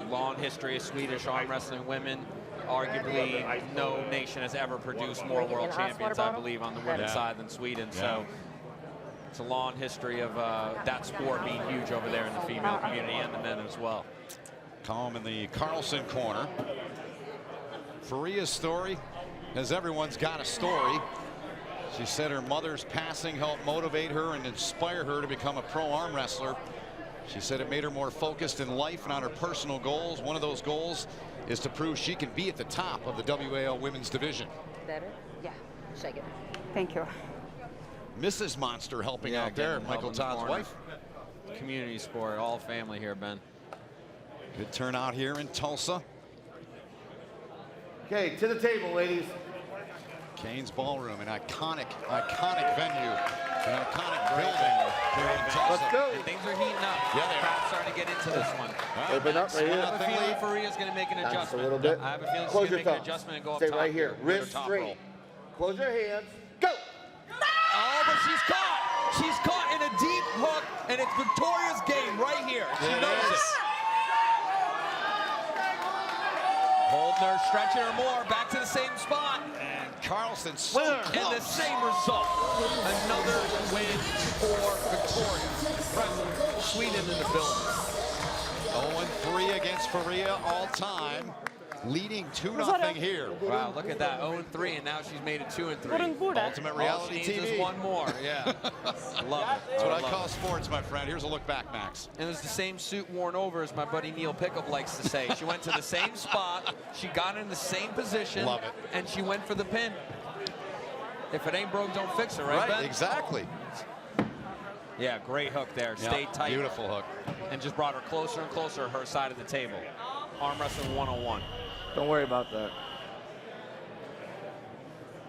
C: Long history of Swedish arm wrestling women. Arguably, no nation has ever produced more world champions, I believe, on the women's side than Sweden. So it's a long history of that sport being huge over there in the female community and the men as well.
B: Calm in the Karlsson corner. Faria's story, as everyone's got a story. She said her mother's passing helped motivate her and inspire her to become a pro arm wrestler. She said it made her more focused in life and on her personal goals. One of those goals is to prove she can be at the top of the WAL women's division.
J: Better? Yeah. Shake it. Thank you.
B: Mrs. Monster helping out there,
C: again,
B: Michael Todd's wife.
C: Community sport, all family here, Ben.
B: Good turnout here in Tulsa.
F: Okay, to the table, ladies.
B: Kane's Ballroom, an iconic venue, an iconic building here in Tulsa.
F: Let's go.
C: And things are heating up.
B: Yeah, they are.
C: Crowd's starting to get into this one.
F: Open up right
C: I
F: here.
C: have a feeling Faria's going to make an
F: That's
C: adjustment.
F: a little bit.
C: I have a feeling
F: Close
C: she's
F: your
C: going to make an
F: thumbs.
C: adjustment and go up
F: Stay
C: top
F: right here.
C: with her
F: Wrist
C: top
F: straight.
C: roll.
F: Close your hands. Go!
C: Oh, but she's caught. She's caught in a deep hook, and it's Victoria's game right here. She knows it. Holding her, stretching her more, back to the same spot.
B: And Karlsson so close.
C: And the same result. Another win for Victoria. Sweden in the building.
B: 0-3 against Faria all time. Leading 2-0 here.
C: Wow, look at that. 0-3, and now she's made it 2-3.
B: Ultimate Reality
C: All she needs
B: TV.
C: is one more, yeah. Love it.
B: That's what I call sports, my friend. Here's a look back, Max.
C: And it was the same suit worn over, as my buddy Neil Pickup likes to say. She went to the same spot, she got in the same position,
B: Love it.
C: and she went for the pin. If it ain't broke, don't fix it, right, Ben?
B: Exactly.
C: Yeah, great hook there.
B: Yeah,
C: Stayed tight.
B: beautiful hook.
C: And just brought her closer and closer to her side of the table. Arm wrestling 101.
F: Don't worry about that.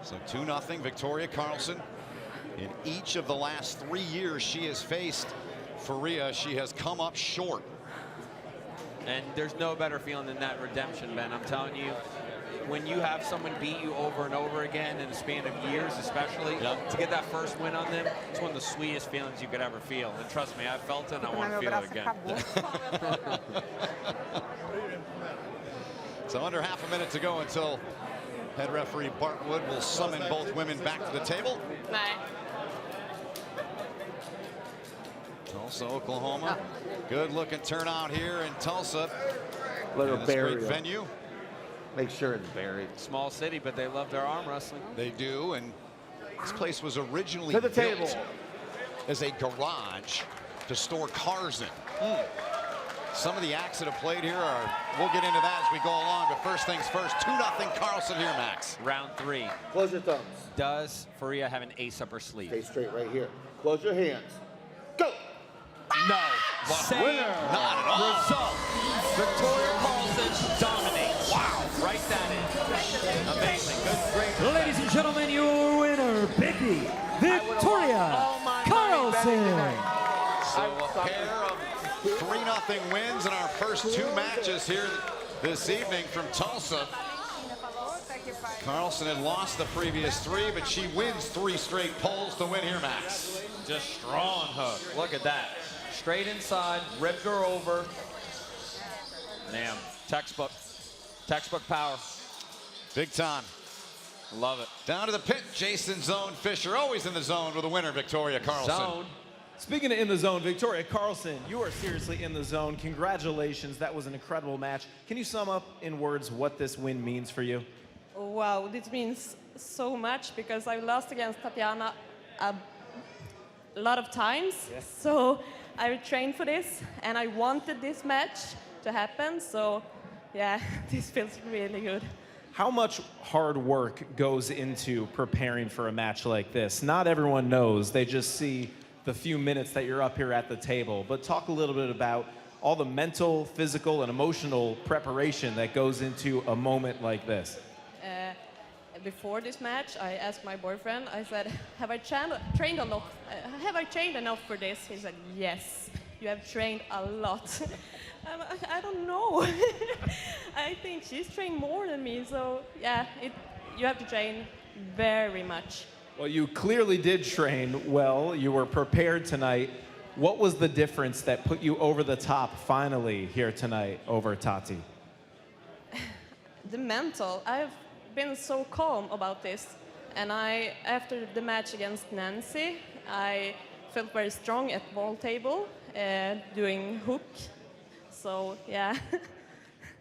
B: So 2-0 Victoria Karlsson. In each of the last 3 years she has faced Faria, she has come up short.
C: And there's no better feeling than that redemption, Ben. I'm telling you, when you have someone beat you over and over again in a span of years, especially, to get that first win on them, it's one of the sweetest feelings you could ever feel. And trust me, I've felt it, and I want to feel it again.
B: So under half a minute to go until head referee Bart Wood will summon both women back to the table. Tulsa, Oklahoma. Good looking turnout here in Tulsa.
F: Let her
B: In this
F: bury
B: great
F: her.
B: venue.
F: Make sure it's buried.
C: Small city, but they love their arm wrestling.
B: They do, and this place was originally
F: To the
B: built
F: table.
B: as a garage to store cars in. Some of the acts that have played here are, we'll get into that as we go along, but first things first, 2-0 Karlsson here, Max.
C: Round 3.
F: Close your thumbs.
C: Does Faria have an ace up her sleeve?
F: Stay straight right here. Close your hands. Go!
C: No. Same
F: Winner.
B: Not at all.
C: result. Victoria Karlsson dominates. Wow. Write that in. Amazing. Good, great.
E: Ladies and gentlemen, your winner, Vicky Victoria Karlsson.
B: So a pair of 3-0 wins in our first 2 matches here this evening from Tulsa. Karlsson had lost the previous 3, but she wins 3 straight poles to win here, Max.
C: Just strong hook. Look at that. Straight inside, ripped her over. Damn, textbook power.
B: Big time.
C: Love it.
B: Down to the pit, Jason Zone Fisher, always in the zone with the winner, Victoria Karlsson.
C: Zone.
H: Speaking of in the zone, Victoria Karlsson, you are seriously in the zone. Congratulations, that was an incredible match. Can you sum up in words what this win means for you?
K: Wow, this means so much because I lost against Tatiane a lot of times.
H: Yes.
K: So I trained for this and I wanted this match to happen. So yeah, this feels really good.
H: How much hard work goes into preparing for a match like this? Not everyone knows. They just see the few minutes that you're up here at the table. But talk a little bit about all the mental, physical, and emotional preparation that goes into a moment like this.
K: Before this match, I asked my boyfriend, I said, have I trained a lot? Have I trained enough for this? He said, yes, you have trained a lot. I don't know. I think she's trained more than me, so yeah, you have to train very much.
H: Well, you clearly did train well. You were prepared tonight. What was the difference that put you over the top finally here tonight over Tati?
K: The mental. I've been so calm about this. And after the match against Nancy, I felt very strong at ball table, doing hook. So, yeah.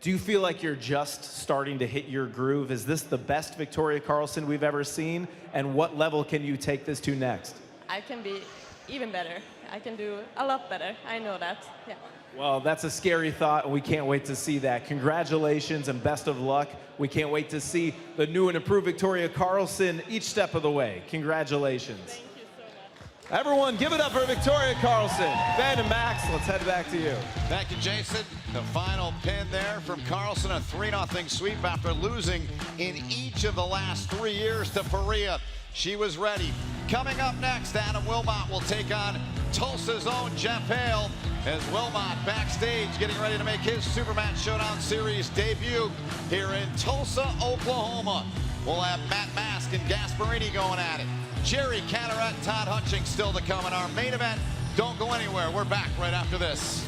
H: Do you feel like you're just starting to hit your groove? Is this the best Victoria Karlsson we've ever seen? And what level can you take this to next?
K: I can be even better. I can do a lot better. I know that, yeah.
H: Well, that's a scary thought, and we can't wait to see that. Congratulations and best of luck. We can't wait to see the new and improved Victoria Karlsson each step of the way. Congratulations.
K: Thank you so much.
H: Everyone, give it up for Victoria Karlsson. Ben and Max, let's head back to you.
B: Thank you, Jason. The final pin there from Karlsson, a 3-0 sweep after losing in each of the last 3 years to Faria. She was ready. Coming up next, Adam Wilmot will take on Tulsa's own Geoff Hale as Wilmot backstage getting ready to make his Supermatch Showdown Series debut here in Tulsa, Oklahoma. We'll have Matt Mask and Gasparini going at it. Jerry Cadorette and Todd Hutchings still to come in our main event. Don't go anywhere. We're back right after this.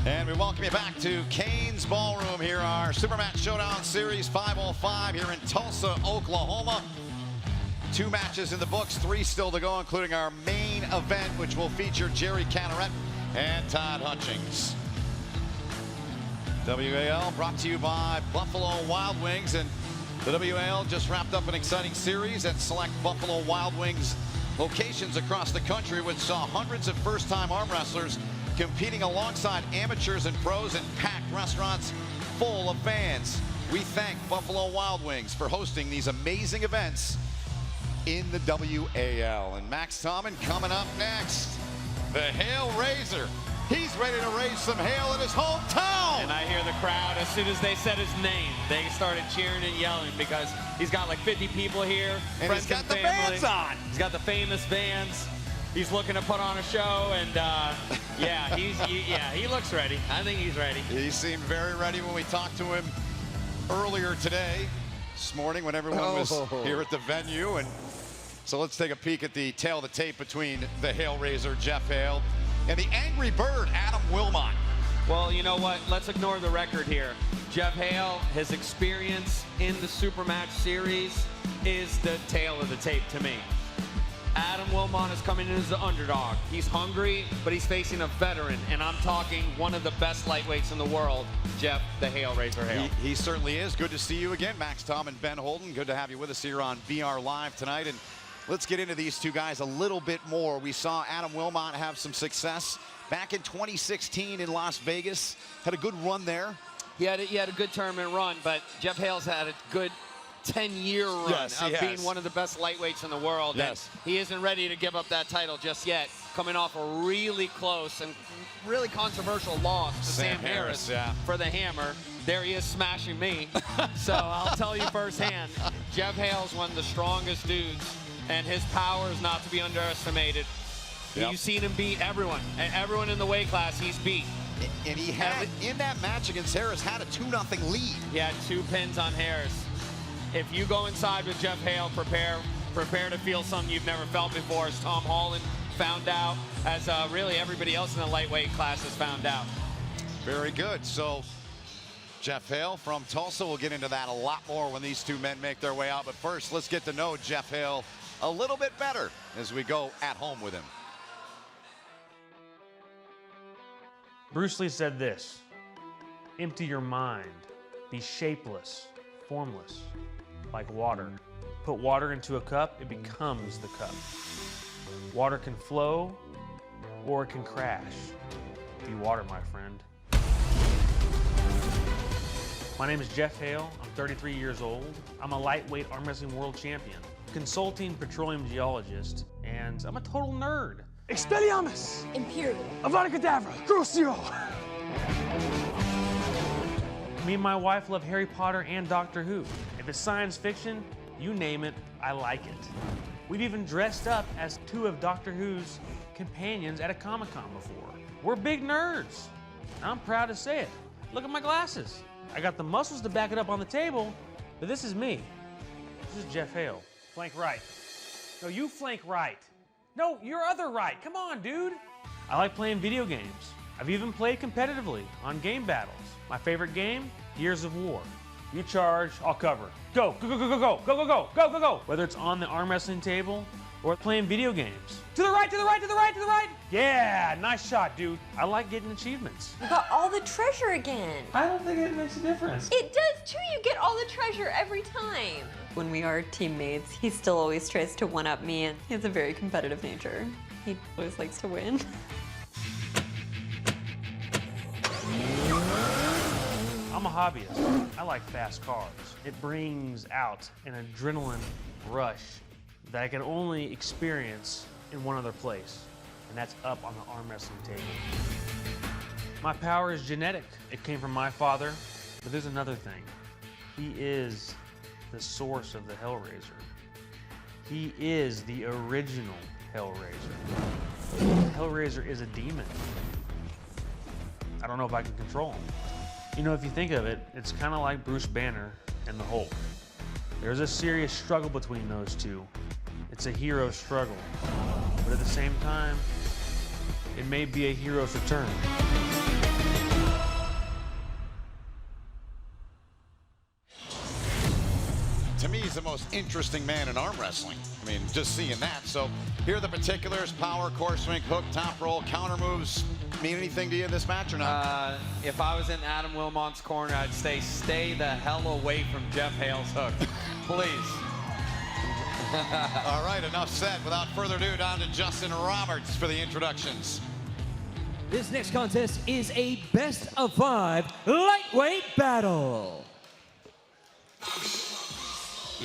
B: And we welcome you back to Kane's Ballroom here, our Supermatch Showdown Series 505 here in Tulsa, Oklahoma. 2 matches in the books, 3 still to go, including our main event, which will feature Jerry Cadorette and Todd Hutchings. WAL brought to you by Buffalo Wild Wings, and the WAL just wrapped up an exciting series at select Buffalo Wild Wings locations across the country, which saw hundreds of first-time arm wrestlers competing alongside amateurs and pros in packed restaurants full of fans. We thank Buffalo Wild Wings for hosting these amazing events in the WAL. And Max Tommen coming up next. The Hale Razor. He's ready to raise some Hale in his hometown.
C: And I hear the crowd, as soon as they said his name, they started cheering and yelling because he's got like 50 people here.
B: And he's got the bands on.
C: He's got the famous bands. He's looking to put on a show, and yeah, he looks ready. I think he's ready.
B: He seemed very ready when we talked to him earlier today, this morning when everyone was here at the venue. And so let's take a peek at the tail of the tape between the Hale Razor, Geoff Hale, and the Angry Bird, Adam Wilmot.
C: Well, you know what? Let's ignore the record here. Geoff Hale, his experience in the Supermatch series is the tail of the tape to me. Adam Wilmot is coming in as the underdog. He's hungry, but he's facing a veteran, and I'm talking one of the best lightweights in the world, Geoff the Hale Razor Hale.
B: He certainly is. Good to see you again, Max Tom and Ben Holden. Good to have you with us here on VR Live tonight. And let's get into these two guys a little bit more. We saw Adam Wilmot have some success back in 2016 in Las Vegas. Had a good run there.
C: He had a good tournament run, but Geoff Hale's had a good 10-year run of being one of the best lightweights in the world.
B: Yes.
C: And he isn't ready to give up that title just yet. Coming off a really close and really controversial loss to Sam Harris for the hammer. There he is smashing me. So I'll tell you firsthand, Geoff Hale's one of the strongest dudes and his power is not to be underestimated.
B: Yep.
C: You've seen him beat everyone, and everyone in the weight class he's beat.
B: And he had, in that match against Harris, had a 2-0 lead.
C: He had 2 pins on Harris. If you go inside with Geoff Hale, prepare to feel something you've never felt before, as Tom Holland found out, as really everybody else in the lightweight class has found out.
B: Very good. So Geoff Hale from Tulsa. We'll get into that a lot more when these two men make their way out. But first, let's get to know Geoff Hale a little bit better as we go at home with him.
L: Bruce Lee said this: empty your mind, be shapeless, formless, like water. Put water into a cup, it becomes the cup. Water can flow or it can crash. Be water, my friend. My name is Geoff Hale. I'm 33 years old. I'm a lightweight arm wrestling world champion, consulting petroleum geologist, and I'm a total nerd.
G: Expelliarmus!
M: Imperial.
G: Avada Kedavra! Crucio!
L: Me and my wife love Harry Potter and Doctor Who. If it's science fiction, you name it, I like it. We've even dressed up as 2 of Doctor Who's companions at a Comic-Con before. We're big nerds. I'm proud to say it. Look at my glasses. I got the muscles to back it up on the table, but this is me. This is Geoff Hale. Flank right. No, you flank right. No, your other right. Come on, dude. I like playing video games. I've even played competitively on game battles. My favorite game, Gears of War. You charge, I'll cover. Go, go, go, go, go, go, go, go, go, go, go, go. Whether it's on the arm wrestling table or playing video games. To the right, to the right, to the right, to the right. Yeah, nice shot, dude. I like getting achievements.
M: You got all the treasure again.
L: I don't think it makes a difference.
M: It does too. You get all the treasure every time. When we are teammates, he still always tries to one-up me, and he has a very competitive nature. He always likes to win.
L: I'm a hobbyist. I like fast cars. It brings out an adrenaline rush that I can only experience in one other place, and that's up on the arm wrestling table. My power is genetic. It came from my father, but there's another thing. He is the source of the Hellraiser. He is the original Hellraiser. Hellraiser is a demon. I don't know if I can control him. You know, if you think of it, it's kind of like Bruce Banner and the Hulk. There's a serious struggle between those two. It's a hero struggle, but at the same time, it may be a hero's return.
B: To me, he's the most interesting man in arm wrestling. I mean, just seeing that. So here are the particulars: power, core swing, hook, top roll, counter moves. Mean anything to you in this match or not?
C: If I was in Adam Wilmot's corner, I'd say stay the hell away from Geoff Hale's hook. Please.
B: All right, enough said. Without further ado, down to Justin Roberts for the introductions.
E: This next contest is a best-of-5 lightweight battle.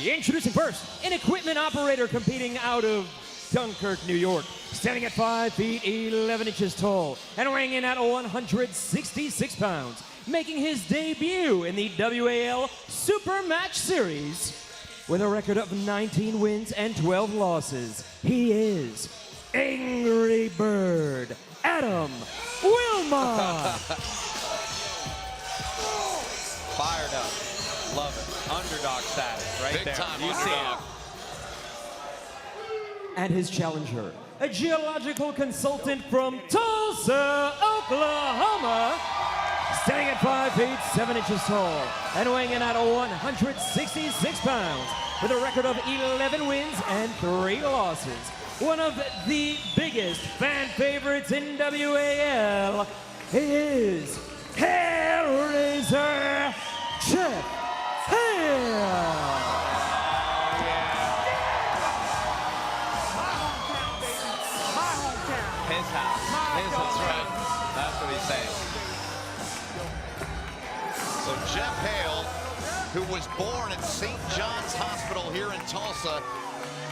E: Introducing first, an equipment operator competing out of Dunkirk, New York, standing at 5 feet 11 inches tall and weighing in at 166 pounds, making his debut in the WAL Supermatch Series with a record of 19 wins and 12 losses. He is Angry Bird Adam Wilmot.
C: Fired up. Love it. Underdog status right
B: Big
C: there.
B: time
C: You see
B: underdog.
C: it.
E: And his challenger, a geological consultant from Tulsa, Oklahoma, standing at 5 feet 7 inches tall and weighing in at 166 pounds with a record of 11 wins and 3 losses. One of the biggest fan favorites in WAL is Hellraiser Geoff Hale.
C: His house. His house, right? That's what he's saying.
B: So Geoff Hale, who was born at St. John's Hospital here in Tulsa,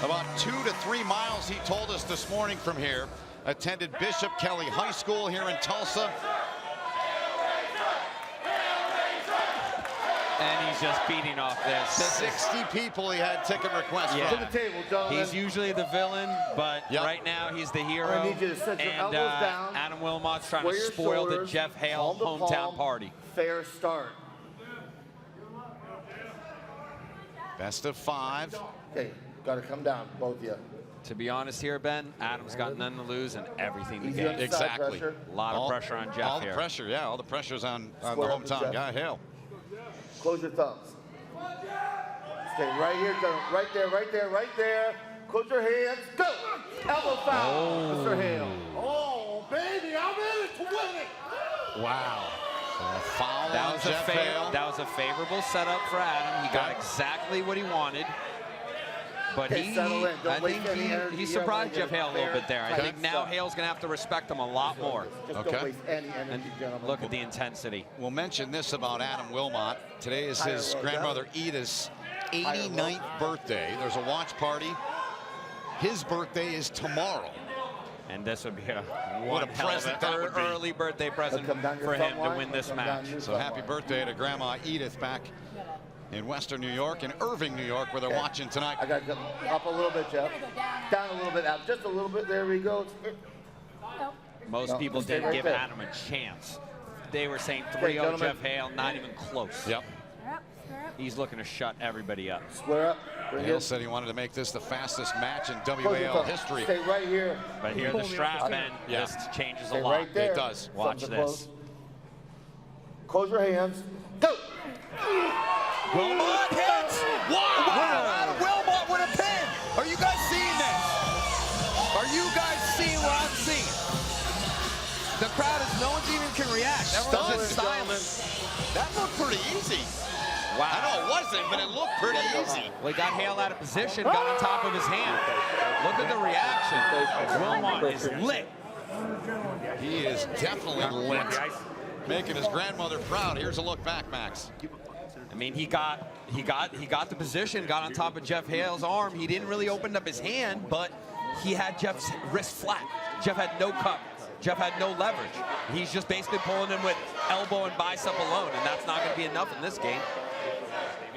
B: about 2 to 3 miles, he told us this morning from here, attended Bishop Kelly High School here in Tulsa.
C: And he's just feeding off this.
B: 60 people he had ticket requests
C: Yeah.
B: from.
F: To the table, gentlemen.
C: He's usually the villain, but
B: Yep.
C: right now he's the hero.
F: I need you to set your
C: and
F: elbows down.
C: Adam Wilmot's trying
F: Square
C: to
F: your
C: spoil the
F: shoulders,
C: Geoff Hale
F: palm to
C: hometown
F: palm.
C: party.
F: Fair start.
B: Best of 5.
F: Okay, got to come down, both of you.
C: To be honest here, Ben, Adam's got none to lose and everything to
F: Easy
C: gain.
F: on the side
B: Exactly.
F: pressure.
C: A lot of pressure on Geoff
B: All the
C: here.
B: pressure, yeah, all the pressure's on the
F: Square up to
B: hometown
F: Geoff.
B: guy, Hale.
F: Close your thumbs. Stay right here, gentlemen. Right there, right there, right there. Close your hands. Go! Elbow foul, Mr. Hale. Oh, baby, I'm in it to win it.
C: Wow.
B: So a foul
C: That
B: on
C: was,
B: Geoff Hale.
C: that was a favorable setup for Adam. He got exactly what he wanted. But
F: Okay, settle in. Don't
C: I
F: waste
C: think
F: any energy.
C: he
F: You
C: surprised
F: don't
C: Geoff
F: wanna
C: Hale a
F: get
C: little bit there. I
F: fair
C: think now
F: stuff.
C: Hale's going to have to respect him a lot more.
F: Just
B: Okay.
F: don't waste any energy,
C: And
F: gentlemen.
C: look at the intensity.
B: We'll mention this about Adam Wilmot. Today is his
F: Higher row,
B: grandmother Edith's 89th birthday. There's a watch party. His birthday is tomorrow.
C: And this would be a
B: What a
C: hell of
B: present
C: an
B: that would be.
C: early birthday present
F: Come down your
C: for him
F: thumb
C: to
F: line.
C: win this
F: Come down
C: match.
F: your
B: So
F: thumb
B: happy
F: line.
B: birthday to Grandma Edith back in Western New York, in Irving, New York, where they're watching tonight.
F: I got to come up a little bit, Geoff. Down a little bit, out. Just a little bit. There we go.
C: Most
F: No,
C: people
F: stay
C: didn't
F: right
C: give
F: there.
C: Adam a chance. They were saying
F: Okay,
C: 3-0
F: gentlemen.
C: Geoff Hale, not even close.
B: Yep.
C: He's looking to shut everybody up.
F: Square up. Bring
B: Hale
F: it.
B: said he wanted to make this the fastest match in
F: Close your
B: WAL
F: thumbs.
B: history.
F: Stay right here.
C: But here the strap, man,
B: Yeah.
C: this changes a
F: Stay
C: lot.
F: right there.
B: It does.
C: Watch
F: Thumbs are
C: this.
F: Close your hands. Go!
C: Wilmot hits!
B: Wow! Adam Wilmot with a pin! Are you guys seeing this?
C: Are you guys seeing what I'm seeing? The crowd is, no one even can react. Everyone's just silent.
B: That looked pretty easy.
C: Wow.
B: I know it wasn't, but it looked pretty easy.
C: Well, he got Hale out of position, got on top of his hand. Look at the reaction. Wilmot is lit.
B: He is definitely lit. Making his grandmother proud. Here's a look back, Max.
C: I mean, he got the position, got on top of Geoff Hale's arm. He didn't really open up his hand, but he had Geoff's wrist flat. Geoff had no cup. Geoff had no leverage. He's just basically pulling him with elbow and bicep alone, and that's not going to be enough in this game.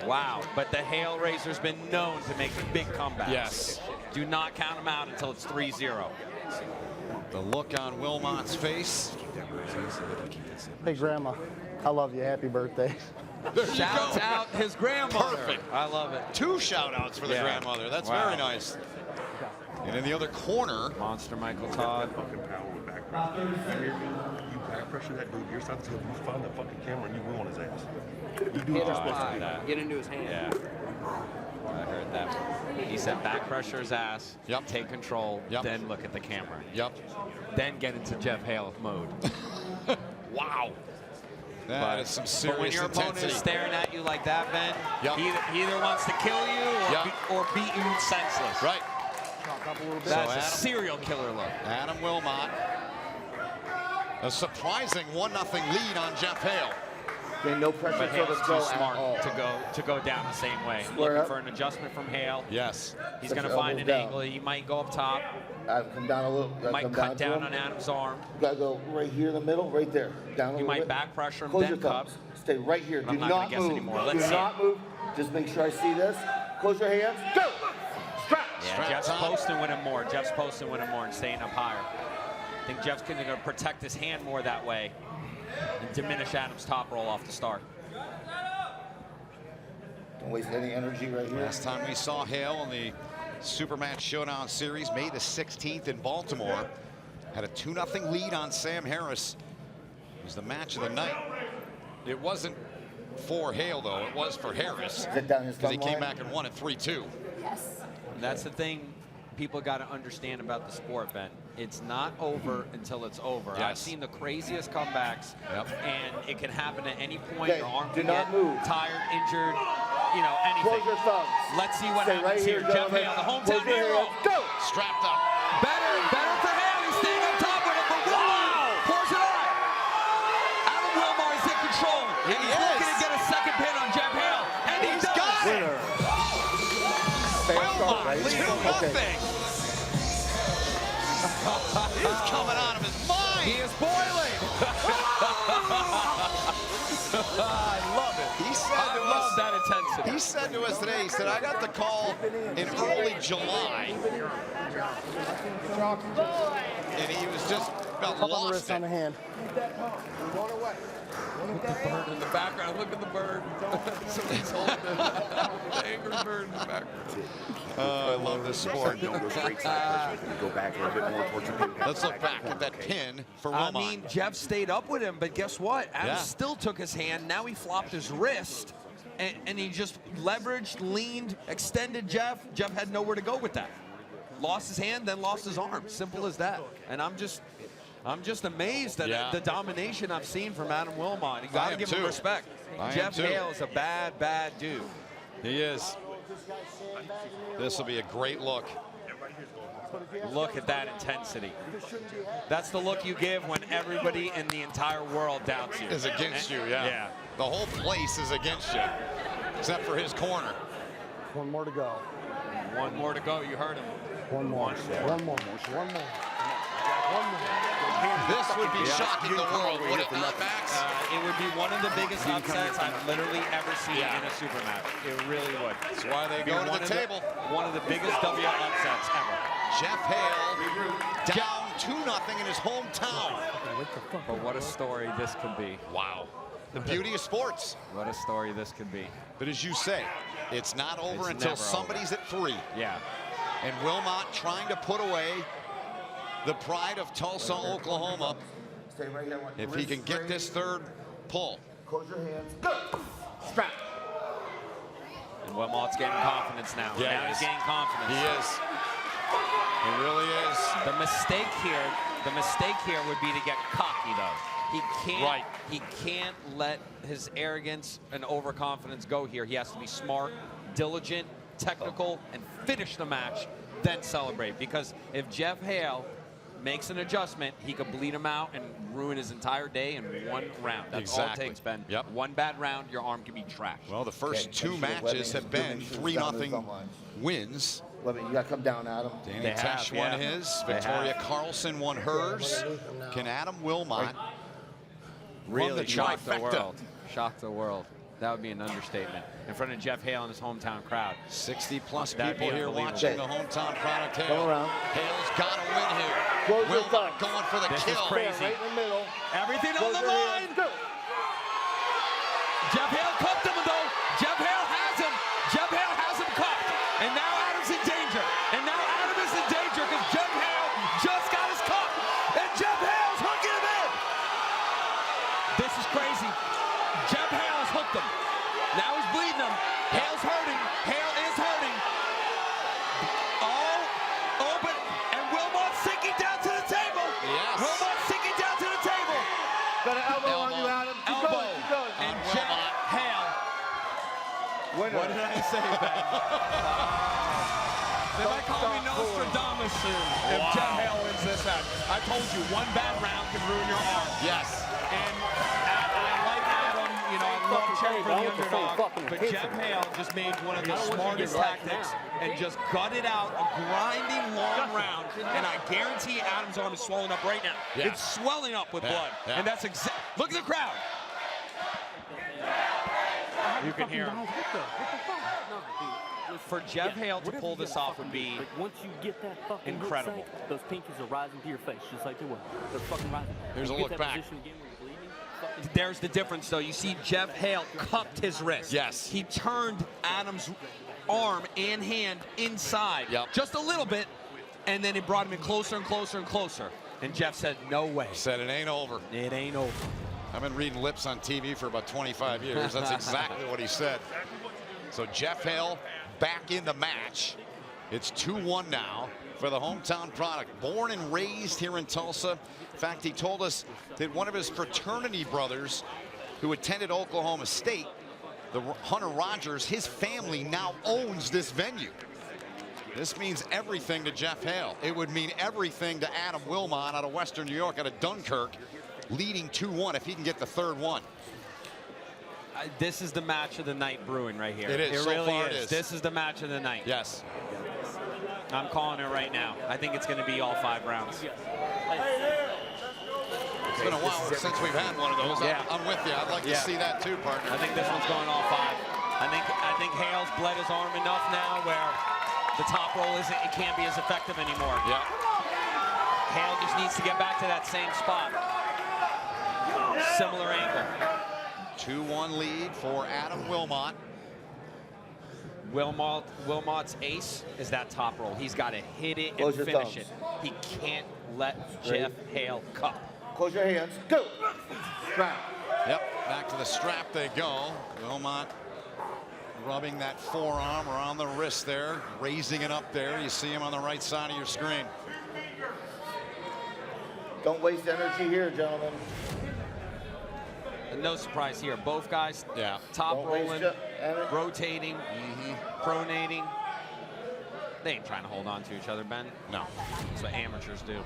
C: Wow, but the Hale Razor's been known to make big comebacks.
B: Yes.
C: Do not count him out until it's 3-0.
B: The look on Wilmot's face.
N: Hey, Grandma, I love you. Happy birthday.
C: Shouts out his grandmother.
B: Perfect.
C: I love it.
B: 2 shout-outs for the grandmother. That's
C: Wow.
B: very nice. And in the other corner,
C: Monster Michael Todd.
O: You back pressure that dude. You're starting to tell him you found the fucking camera and you went on his ass. You do what you're supposed to do.
C: Get into his hand. Yeah. I heard that. He said back pressure his ass, take control, then look at the camera. Then get into Geoff Hale mode.
B: Wow. That is some serious
C: But when your opponent
B: intensity.
C: is staring at you like that, Ben, he either wants to kill you or beat you senseless.
B: Right.
C: That's a serial killer look.
B: Adam Wilmot. A surprising 1-0 lead on Geoff Hale.
F: Okay, no pressure
C: But
F: till
C: Hale's
F: the
C: too
F: go
C: smart
F: at all.
C: to go down the same way.
F: Square
C: Looking
F: up.
C: for an adjustment from Hale.
B: Yes.
C: He's
F: Put
C: going to
F: your
C: find an
F: elbows down.
C: angle. He might go up top.
F: Come down a little.
C: He might
F: come
C: cut
F: to
C: down
F: him.
C: on Adam's arm.
F: You gotta go right here in the middle, right there. Down a
C: You
F: little
C: might
F: bit.
C: back pressure him,
F: Close
C: then
F: your thumbs.
C: cup.
F: Stay right here.
C: But
F: Do
C: I'm not gonna
F: not
C: guess
F: move.
C: anymore.
F: Do
C: Let's see
F: not move. Just make sure I see this. Close your hands. Go. Strap.
C: Yeah, Jeff's posting with him more. Jeff's posting with him more and staying up higher. I think Jeff's going to protect his hand more that way and diminish Adam's top roll off the start.
F: Don't waste any energy right here.
B: Last time we saw Hale in the Supermatch Showdown Series, May the 16th in Baltimore, had a 2-0 lead on Sam Harris. It was the match of the night. It wasn't for Hale, though. It was for Harris, because he came back and won it 3-2.
J: Yes.
C: That's the thing people got to understand about the sport, Ben. It's not over until it's over.
B: Yes.
C: I've seen the craziest comebacks, and it can happen at any point.
F: Okay,
C: Your arm
F: do
C: can
F: not
C: get
F: move.
C: tired, injured, you know, anything.
F: Close your thumbs.
C: Let's see what
F: Stay
C: happens
F: right
C: here.
F: here,
C: Geoff
F: gentlemen.
C: Hale, the hometown
F: Close your
C: hero.
F: hands. Go.
B: Strapped up.
C: Better for Hale. He's staying on top with it, but Wilmot pours it on. Adam Wilmot is in control, and he's looking to get a second pin on Geoff Hale, and he does.
F: Winner. Fair start, right? Okay.
B: He's coming out of his mind.
C: He is boiling.
B: I love it. He said there was said to us today, he said, I got the call in early July. And he was just about lost
N: on the hand.
C: Look at the bird in the background. Look at the bird. Somebody's holding the angry bird in the background.
B: Oh, I love this sport.
O: Don't go straight side. Go back a little bit more towards the pin.
B: Let's look back at that pin for Wilmot.
C: I mean, Geoff stayed up with him, but guess what? Adams still took his hand. Now he flopped his wrist, and he just leveraged, leaned, extended Geoff. Geoff had nowhere to go with that. Lost his hand, then lost his arm. Simple as that. And I'm just amazed at the domination I've seen from Adam Wilmot. You got to give him respect. Geoff Hale is a bad, bad dude.
B: He is. This will be a great look.
C: Look at that intensity. That's the look you give when everybody in the entire world doubts you.
B: Is against you, yeah. The whole place is against you, except for his corner.
N: One more to go.
C: One more to go. You heard him.
N: One more. One more. One more.
B: This would be shocking the world, would it not, Max?
C: It would be one of the biggest upsets I've literally ever seen in a Supermatch. It really would.
B: That's why they go to the table.
C: One of the biggest W upsets ever.
B: Geoff Hale down 2-0 in his hometown.
C: But what a story this could be.
B: Wow. The beauty of sports.
C: What a story this could be.
B: But as you say, it's not over until somebody's at 3.
C: Yeah.
B: And Wilmot trying to put away the pride of Tulsa, Oklahoma.
F: Stay right here.
B: If he can get this third pull.
F: Close your hands. Go. Strap.
C: And Wilmot's getting confidence now.
B: Yeah,
C: now he's getting confidence.
B: He is. He really is.
C: The mistake here would be to get cocky though. He can't he can't let his arrogance and overconfidence go here. He has to be smart, diligent, technical, and finish the match, then celebrate. Because if Geoff Hale makes an adjustment, he could bleed him out and ruin his entire day in one round. That's all it takes, Ben.
B: Yep.
C: One bad round, your arm can be trashed.
B: Well, the first 2 matches have been 3-0 wins.
F: You gotta come down, Adam.
B: Danny Tesch won his. Victoria Karlsson won hers. Can Adam Wilmot
C: really shock the world? Shock the world. That would be an understatement. In front of Geoff Hale and his hometown crowd.
B: 60+ people here watching the hometown product. Hale.
F: Go around.
B: Hale's got to win here.
F: Wilmot
B: going for the
C: this
B: kill.
C: Is crazy.
F: Right in the middle.
C: Everything on the line. Geoff Hale cupped him though. Geoff Hale has him. Geoff Hale has him cupped. And now Adam's in danger. And now Adam is in danger because Geoff Hale just got his cup. And Geoff Hale's hooking him in. This is crazy. Geoff Hale has hooked him. Now he's bleeding him. Hale's hurting. Hale is hurting. Oh, but and Wilmot's sinking down to the table.
B: Yes.
C: Wilmot's sinking down to the table.
F: Got an elbow on you, Adam. Keep
C: Elbow.
F: going, keep going.
C: And Geoff Hale. What did I say, Ben? They might call me Nostradamus soon if Geoff Hale wins this match. I told you, one bad round can ruin your arm.
B: Yes.
C: And I like Adam, you know, I love cheering for the underdog, but Geoff Hale just made one of the smartest tactics and just gutted out a grinding long round, and I guarantee Adam's arm is swelling up right now.
B: Yeah.
C: It's swelling up with blood, and that's exact. Look at the crowd. You can hear him. For Geoff Hale to pull this off would be
P: once you get that fucking
C: incredible.
P: Hook sight, those pinkies are rising to your face just like they were. They're fucking rising.
B: Here's a
P: You
B: look
P: get that
B: back.
P: position again where you're bleeding,
C: There's the difference, though. You see Geoff Hale cupped his wrist.
B: Yes.
C: He turned Adam's arm and hand inside just a little bit, and then it brought him in closer and closer and closer. And Geoff said, no way.
B: Said it ain't over.
C: It ain't over.
B: I've been reading lips on TV for about 25 years. That's exactly what he said. So Geoff Hale back in the match. It's 2-1 now for the hometown product. Born and raised here in Tulsa. In fact, he told us that one of his fraternity brothers who attended Oklahoma State, the Hunter Rogers, his family now owns this venue. This means everything to Geoff Hale. It would mean everything to Adam Wilmot out of Western New York, out of Dunkirk, leading 2-1 if he can get the third one.
C: This is the match of the night brewing right here.
B: It is.
C: It
B: So
C: really
B: far
C: is.
B: it is.
C: This is the match of the night.
B: Yes.
C: I'm calling it right now. I think it's going to be all 5 rounds.
B: It's been a while since we've had one of those.
C: Yeah.
B: I'm with you. I'd like to see that too, partner.
C: I think this one's going all 5. I I think Hale's bled his arm enough now where the top roll it can't be as effective anymore.
B: Yeah.
C: Hale just needs to get back to that same spot. Similar angle.
B: 2-1 lead for Adam Wilmot.
C: Wilmot's ace is that top roll. He's got to hit it and finish it. He can't let Geoff Hale cup.
F: Close your hands. Go. Strap.
B: Yep, back to the strap they go. Wilmot rubbing that forearm around the wrist there, raising it up there. You see him on the right side of your screen.
F: Don't waste energy here, gentlemen.
C: And no surprise here. Both guys top
F: Don't
C: rolling,
F: waste
C: rotating, pronating. They ain't trying to hold on to each other, Ben.
B: No.
C: That's what amateurs do.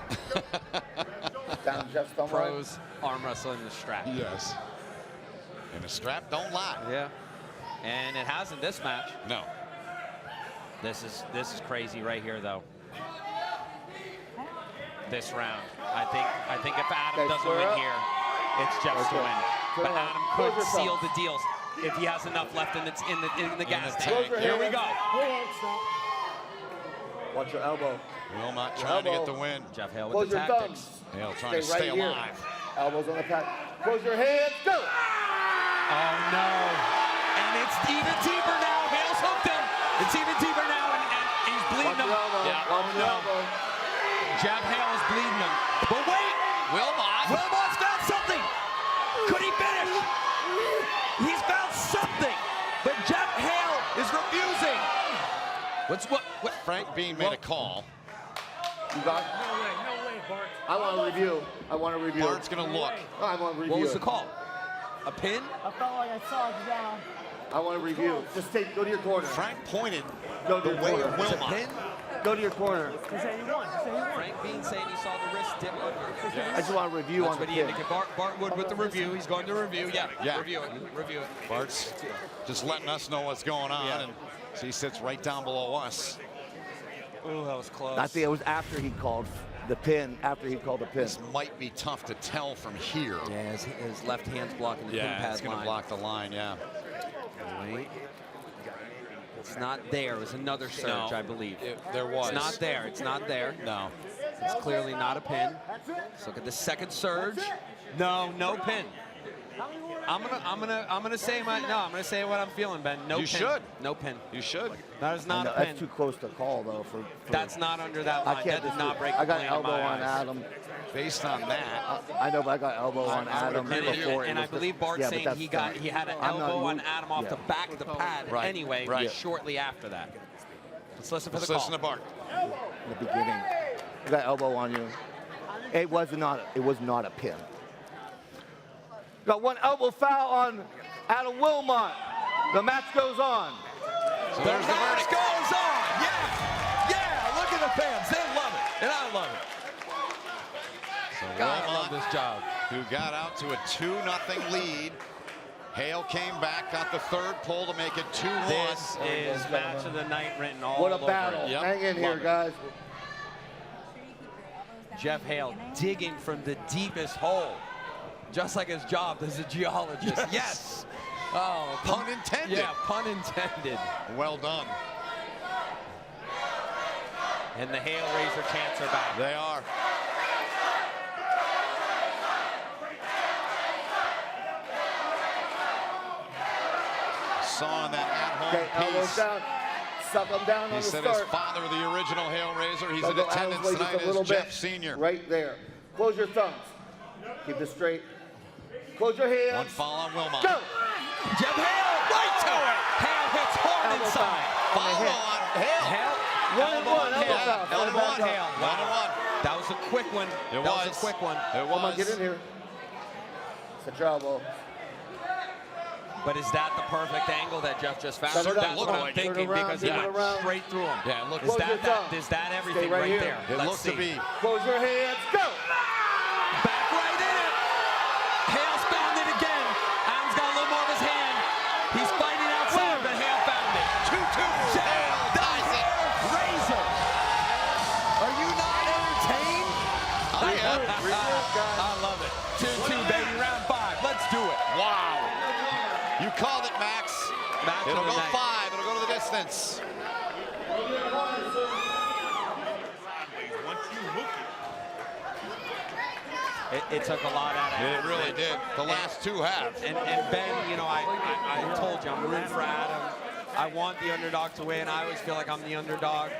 F: Down just on
C: Pros arm wrestling the strap.
B: Yes. And the strap don't lie.
C: Yeah. And it hasn't this match.
B: No.
C: This is crazy right here, though. This round. I think if Adam doesn't win here, it's Geoff's to win. But Adam could seal the deals if he has enough left in the gas tank. Here we go.
F: Watch your elbow.
B: Wilmot trying to get the win.
C: Geoff Hale with the tactics.
B: Hale trying to stay alive.
F: Elbows on the pack. Close your hands. Go.
C: Oh no. And it's even deeper now. Hale's hooked him. It's even deeper now, and he's bleeding him.
F: Watch your elbow.
C: Geoff Hale is bleeding him. But wait! Wilmot's found something! Could he finish? He's found something! But Geoff Hale is refusing! What?
B: Frank Bean made a call.
F: You got
L: No way, Bart.
F: I want to review.
B: Bart's going to look.
F: I want to review.
C: What was the call? A pin?
G: I felt like I saw it down.
F: I want to review. Just go to your corner.
B: Frank pointed
F: Go to
B: the
F: your
B: way
F: corner.
B: of Wilmot.
C: Pin?
F: Go to your corner.
G: He said he won.
C: Frank Bean saying he saw the wrist dip under.
F: I just want to review
C: That's
F: on the
C: what he
F: pin.
C: indicated. Bart Wood with the review. He's going to review. Yeah. Review it.
B: Bart's just letting us know what's going on. And so he sits right down below us.
C: Ooh, that was close.
F: I think it was after he called the pin.
B: This might be tough to tell from here.
C: Yeah, his left hand's blocking the pin pad line.
B: It's going to block the line,
C: Wait. It's not there. It was another surge, I believe.
B: There was.
C: It's not there.
B: No.
C: It's clearly not a pin. Let's look at the second surge. No pin. I'm gonna say what I'm feeling, Ben. No pin.
B: You should.
C: No pin.
B: You should.
C: That is not a pin.
F: That's too close to call, though.
C: That's not under that line. That did not break the
F: I got
C: plane in
F: elbow
C: my
F: on
C: eyes.
F: Adam.
B: Based on that.
F: I know, but I got elbow on Adam before.
C: And I believe Bart saying he had an elbow on Adam off the back of the pad anyway, shortly after that. Let's listen for the call.
B: Listen to Bart.
F: In the beginning, I got elbow on you. It was not a pin. Got one elbow foul on Adam Wilmot. The match goes on.
B: So there's the
C: match
B: verdict.
C: goes on. Yeah. Look at the fans. They love it, and I love it.
B: So
C: God, I
B: Wilmot,
C: love this job.
B: who got out to a 2-0 lead. Hale came back, got the third pull to make it 2-1.
C: This is match of the night written all over.
F: What a battle.
B: Yep.
F: Hang in here,
B: Love it.
F: guys.
C: Geoff Hale digging from the deepest hole, just like his job as a geologist. Yes. Oh,
B: Pun intended.
C: Yeah, pun intended.
B: Well done.
C: And the Hale Razor chants are back.
B: They are. Saw in that at-home
F: Elbows
B: piece.
F: down. Suck him down on
B: He
F: the
B: said
F: start.
B: his father, the original Hale Razor, he's in
F: Go Adam's
B: attendance
F: way just
B: tonight
F: a little
B: as Geoff
F: bit.
B: Sr.
F: Right there. Close your thumbs. Keep this straight. Close your hands.
B: One fall on Wilmot.
F: Go.
C: Geoff Hale right to it. Hale hits hard inside.
B: Follow on Hale.
C: Elbow on Hale.
F: Elbow
C: Elbow on
F: foul.
C: Hale. Wow. That was a quick one.
B: It
C: That was a quick one.
B: It
F: Come on,
B: was.
F: get in here. It's a elbow.
C: But is that the perfect angle that Geoff just found?
F: Turn it
C: That's
F: up,
C: what
F: look,
C: I'm
F: turn
C: thinking
F: around,
C: because he
F: turn
C: went
F: around.
C: straight through him.
B: Yeah, it looks,
C: Is
F: Close your thumb.
C: that everything
F: right
C: right
F: here.
C: there?
B: it
C: Let's
B: looks
C: see.
B: to be.
F: Close your hands. Go.
C: Back right in it. Hale's found it again. Adam's got a little more of his hand. He's fighting outside, but Hale found it. 2-2.
B: Hale ties it.
C: Razor. Are you not entertained?
B: I am.
C: I love it. 2-2, baby. Round 5. Let's do it.
B: Wow. You called it, Max.
C: Match
B: It'll
C: of the
B: go
C: night.
B: 5. It'll go to the distance.
C: It took a lot out of
B: It really did. The last two have.
C: And Ben, you know, I told you, I'm rooting for Adam. I want the underdog to win. I always feel like I'm the underdog.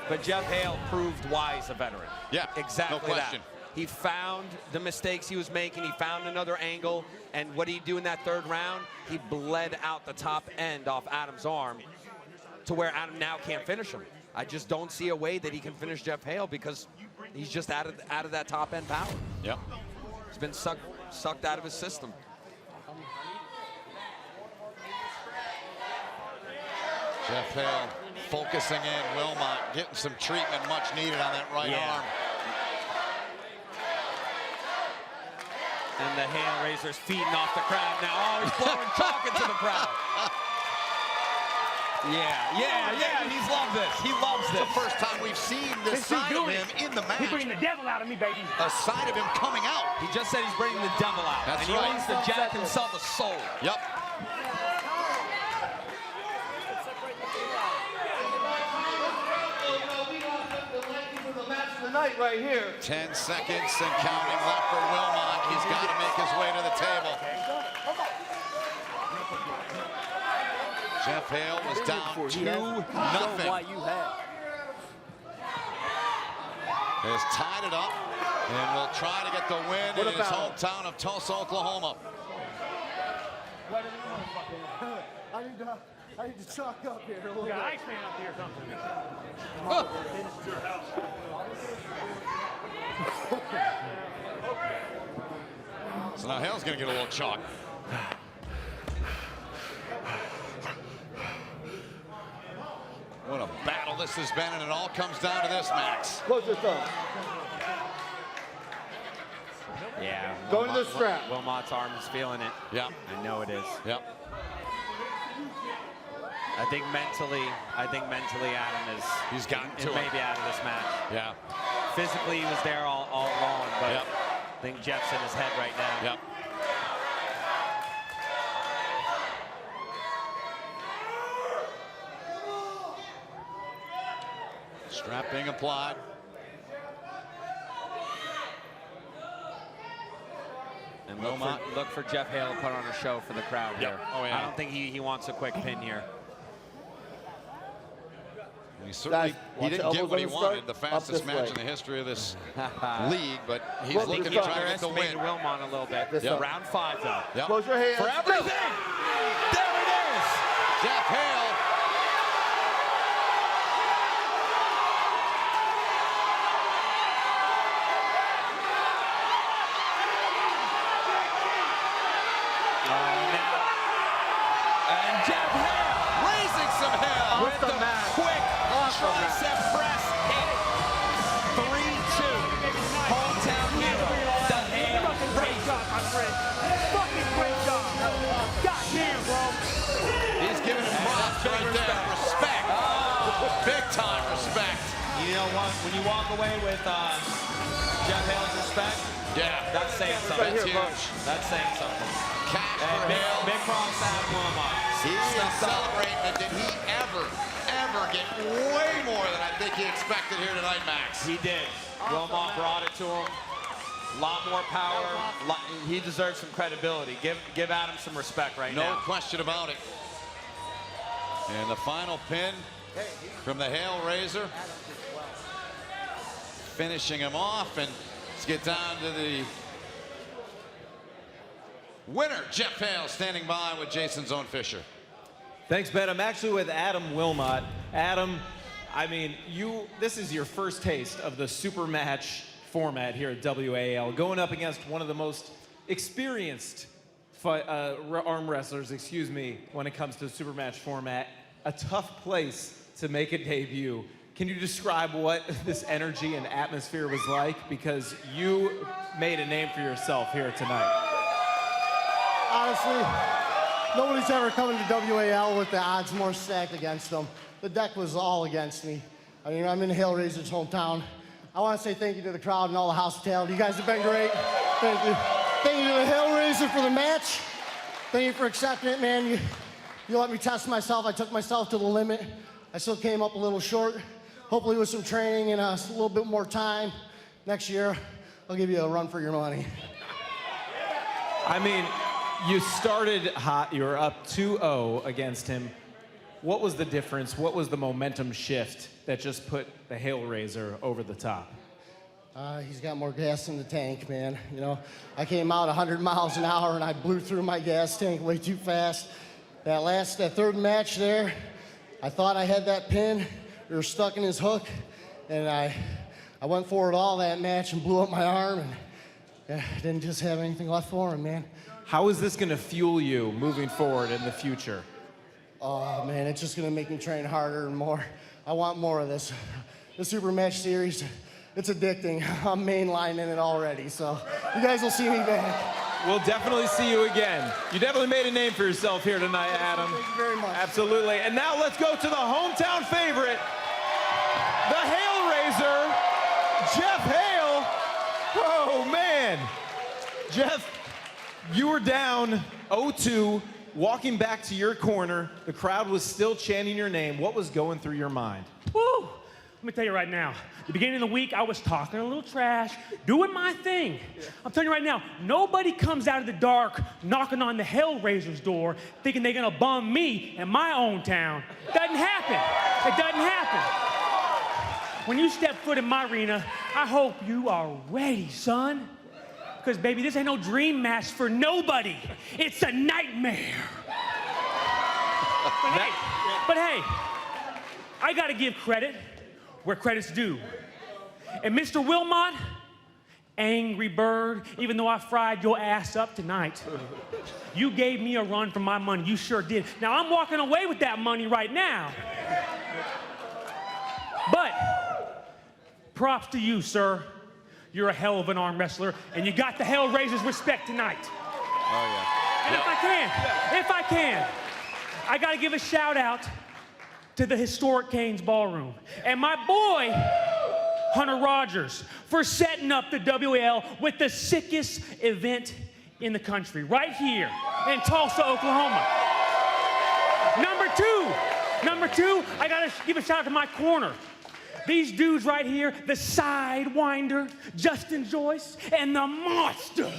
C: But Geoff Hale proved why he's a veteran.
B: Yeah,
C: exactly
B: no question.
C: that. He found the mistakes he was making. He found another angle. And what did he do in that third round? He bled out the top end off Adam's arm to where Adam now can't finish him. I just don't see a way that he can finish Geoff Hale because he's just out of that top end power.
B: Yep.
C: He's been sucked out of his system.
B: Geoff Hale focusing in. Wilmot getting some treatment much needed on that right arm.
C: And the Hale Razor's feeding off the crowd now. Oh, he's blowing chalk into the crowd. Yeah, he's loved this. He loves this.
B: It's the first time we've seen this side of him in the match.
P: He's bringing the devil out of me, baby.
B: A side of him coming out.
C: He just said he's bringing the devil out.
B: That's
C: and he
B: right.
C: wants to jack himself a soul.
B: Yep.
F: Night right here.
B: 10 seconds and counting left for Wilmot. He's got to make his way to the table. Geoff Hale was down 2-0. Has tied it up and will try to get the win in his hometown of Tulsa, Oklahoma.
N: I need to chalk up here a little
P: We
N: bit.
P: got Iceman up here or something.
B: So now Hale's going to get a little chalk. What a battle this has been, and it all comes down to this, Max.
F: Close your thumb.
C: Yeah.
F: Go to the strap.
C: Wilmot's arm is feeling it.
B: Yeah.
C: I know it is.
B: Yep.
C: I think mentally Adam is
B: he's gotten to it.
C: Maybe out of this match.
B: Yeah.
C: Physically he was there all along, but I think Geoff's in his head right now.
B: Yep. Strap being applied.
C: And look for Geoff Hale to put on a show for the crowd here.
B: Oh, yeah.
C: I don't think he wants a quick pin here.
B: He certainly he didn't get what he wanted, the fastest match in the history of this league, but he's looking to try to get the win.
C: Wilmot a little bit.
B: Yep.
C: Round 5 though.
B: Yep.
F: Close your hands.
C: For everything. There it is.
B: Geoff Hale.
C: And Geoff Hale
B: raising some hell
C: with the quick tricep press hit. 3-2. Hometown hero. The Hale Razor.
P: Fucking great job. God damn, bro.
B: He's giving him props right there. Respect. Big time respect.
C: You know what? When you walk away with Geoff Hale's respect, that's saying something.
B: That's huge.
C: That's saying something.
B: Cash for Hale.
C: Big props to Adam Wilmot.
B: He is celebrating it. Did he ever get way more than I think he expected here tonight, Max?
C: He did. Wilmot brought it to him. A lot more power. He deserves some credibility. Give Adam some respect right now.
B: No question about it. And the final pin from the Hale Razor. Finishing him off, and let's get down to the winner, Geoff Hale, standing by with Jason's own Fisher.
H: Thanks, Ben. I'm actually with Adam Wilmot. Adam, I mean, this is your first taste of the Supermatch format here at WAL, going up against one of the most experienced arm wrestlers, when it comes to Supermatch format. A tough place to make a debut. Can you describe what this energy and atmosphere was like? Because you made a name for yourself here tonight.
N: Honestly, nobody's ever coming to WAL with the odds more stacked against them. The deck was all against me. I mean, I'm in Hale Razor's hometown. I want to say thank you to the crowd and all the hospitality. You guys have been great. Thank you. Thank you to the Hale Razor for the match. Thank you for accepting it, man. You let me test myself. I took myself to the limit. I still came up a little short. Hopefully with some training and a little bit more time, next year, I'll give you a run for your money.
H: I mean, you started hot. You were up 2-0 against him. What was the difference? What was the momentum shift that just put the Hale Raiser over the top?
N: He's got more gas in the tank, man. You know, I came out 100 miles an hour and I blew through my gas tank way too fast. That third match there, I thought I had that pin. We were stuck in his hook, and I went for it all that match and blew up my arm, and didn't just have anything left for him, man.
H: How is this going to fuel you moving forward in the future?
N: Oh, man, it's just going to make me train harder and more. I want more of this. The Supermatch series, it's addicting. I'm mainlining it already, so you guys will see me back.
H: We'll definitely see you again. You definitely made a name for yourself here tonight, Adam.
N: Thank you very much.
H: Absolutely. And now let's go to the hometown favorite, the Hale Raiser, Geoff Hale. Oh, man. Geoff, you were down 0-2, walking back to your corner. The crowd was still chanting your name. What was going through your mind?
E: Woo! Let me tell you right now, the beginning of the week, I was talking a little trash, doing my thing. I'm telling you right now, nobody comes out of the dark knocking on the Hale Raiser's door thinking they're gonna bum me in my own town. Doesn't happen. It doesn't happen. When you step foot in my arena, I hope you are ready, son. Because, baby, this ain't no dream match for nobody. It's a nightmare. But hey, I gotta give credit where credit's due. And Mr. Wilmot, angry bird, even though I fried your ass up tonight, you gave me a run for my money. You sure did. Now, I'm walking away with that money right now. But props to you, sir. You're a hell of an arm wrestler, and you got the Hale Raiser's respect tonight.
B: Oh, yeah.
E: And if I can, I gotta give a shout out to the historic Canes Ballroom and my boy, Hunter Rogers, for setting up the WAL with the sickest event in the country, right here in Tulsa, Oklahoma. Number two, I gotta give a shout out to my corner. These dudes right here, the Sidewinder, Justin Joyce, and the monster,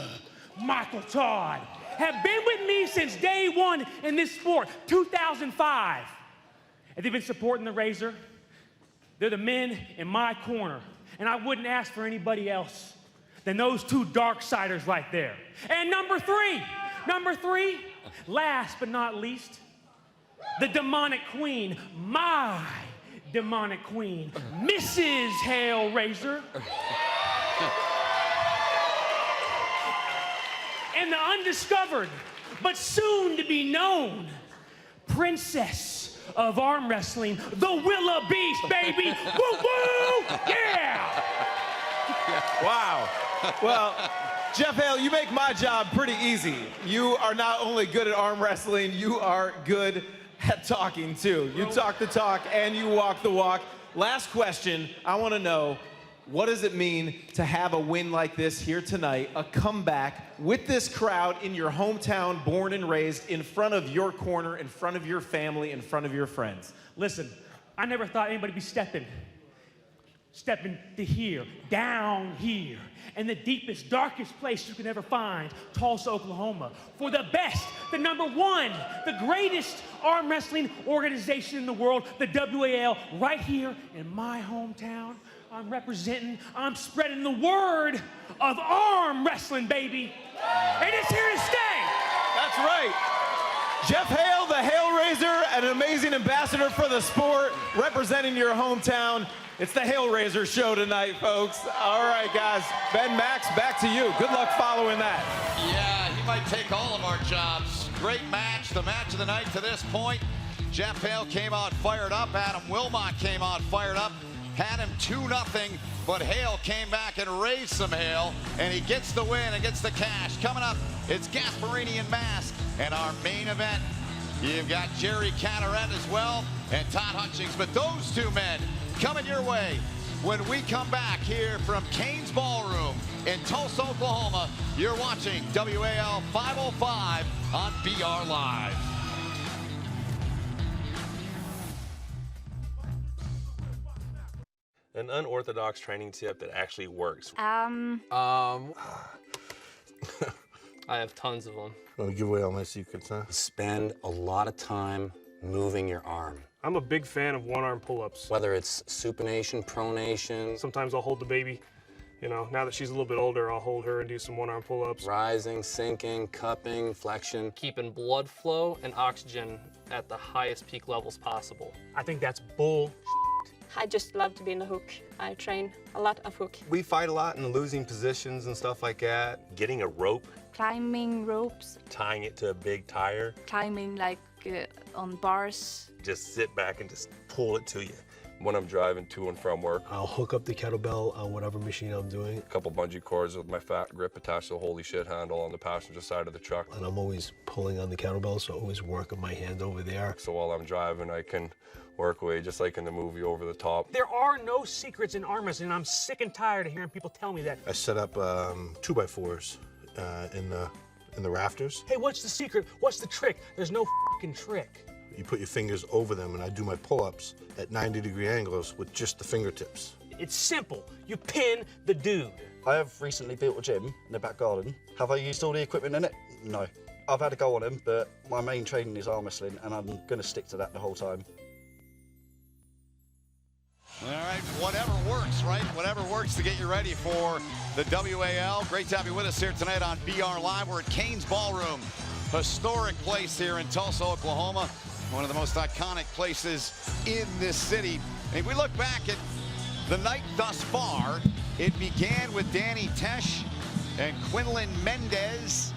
E: Michael Todd, have been with me since day one in this sport, 2005. And they've been supporting the Razor. They're the men in my corner. And I wouldn't ask for anybody else than those two Darksiders right there. And number three, last but not least, the demonic queen, my demonic queen, Mrs. Hale Raiser. And the undiscovered, but soon to be known, princess of arm wrestling, the Willa Beast, baby. Woo woo! Yeah!
H: Wow. Well, Geoff Hale, you make my job pretty easy. You are not only good at arm wrestling, you are good at talking too. You talk the talk and you walk the walk. Last question, I want to know, what does it mean to have a win like this here tonight, a comeback with this crowd in your hometown, born and raised, in front of your corner, in front of your family, in front of your friends?
E: Listen, I never thought anybody would be stepping to here, down here, in the deepest, darkest place you can ever find, Tulsa, Oklahoma, for the best, the number one, the greatest arm wrestling organization in the world, the WAL, right here in my hometown. I'm representing, I'm spreading the word of arm wrestling, baby. And it's here to stay.
H: That's right. Geoff Hale, the Hale Raiser, an amazing ambassador for the sport, representing your hometown. It's the Hale Raiser show tonight, folks. All right, guys. Ben, Max, back to you. Good luck following that.
B: Yeah, he might take all of our jobs. Great match, the match of the night to this point. Geoff Hale came out fired up. Adam Wilmot came out fired up. Had him 2-0, but Hale came back and raised some Hale, and he gets the win and gets the cash. Coming up, it's Gasparini and Mask, and our main event. You've got Jerry Cadorette as well, and Todd Hutchings, but those two men coming your way when we come back here from Canes Ballroom in Tulsa, Oklahoma. You're watching WAL 505 on BR Live.
Q: An unorthodox training tip that actually works.
R: I have tons of them.
O: Gonna give away all my secrets, huh?
S: Spend a lot of time moving your arm.
T: I'm a big fan of one-arm pull-ups.
S: Whether it's supination, pronation.
T: Sometimes I'll hold the baby. You know, now that she's a little bit older, I'll hold her and do some one-arm pull-ups.
S: Rising, sinking, cupping, flexion.
R: Keeping blood flow and oxygen at the highest peak levels possible.
T: I think that's bull.
U: I just love to be in the hook. I train a lot of hook.
Q: We fight a lot in losing positions and stuff like that. Getting a rope.
V: Climbing ropes.
Q: Tying it to a big tire.
V: Climbing like on bars.
Q: Just sit back and just pull it to you. When I'm driving to and from work,
W: I'll hook up the kettlebell on whatever machine I'm doing.
Q: A couple bungee cords with my fat grip attached to the holy shit handle on the passenger side of the truck.
W: And I'm always pulling on the kettlebell, so always working my hand over there.
Q: So while I'm driving, I can work away just like in the movie Over the Top.
L: There are no secrets in Ermes, and I'm sick and tired of hearing people tell me that.
O: I set up 2x4s in the rafters.
L: Hey, what's the secret? What's the trick? There's no fucking trick.
O: You put your fingers over them, and I do my pull-ups at 90-degree angles with just the fingertips.
L: It's simple. You pin the dude.
X: I have recently built a gym in the back garden. Have I used all the equipment in it? No. I've had a go on him, but my main training is arm wrestling, and I'm going to stick to that the whole time.
B: All right, whatever works, right? Whatever works to get you ready for the WAL. Great to have you with us here tonight on BR Live. We're at Cain's Ballroom, historic place here in Tulsa, Oklahoma. One of the most iconic places in this city. And if we look back at the night thus far, it began with Danny Tesch and Quinlan Mendez.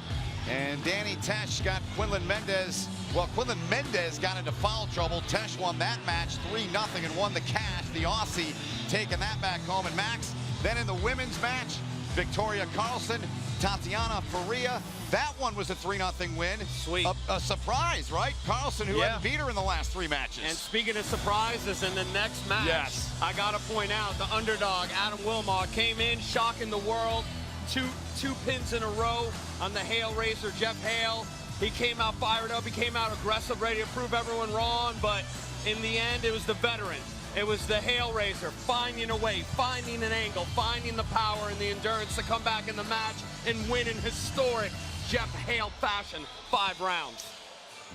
B: And Danny Tesch got Quinlan Mendez. Well, Quinlan Mendez got into foul trouble. Tesch won that match 3-0 and won the cash. The Aussie taking that back home. And Max, then in the women's match, Victoria Karlsson, Tatiane Faria. That one was a 3-0 win.
C: Sweet.
B: A surprise, right? Karlsson, who hadn't beat her in the last 3 matches.
C: And speaking of surprises, in the next match,
B: yes,
C: I got to point out the underdog, Adam Wilmot, came in shocking the world. Two pins in a row on the Hale racer, Geoff Hale. He came out fired up. He came out aggressive, ready to prove everyone wrong. But in the end, it was the veteran. It was the Hale racer finding a way, finding an angle, finding the power and the endurance to come back in the match and win in historic Geoff Hale fashion, 5 rounds.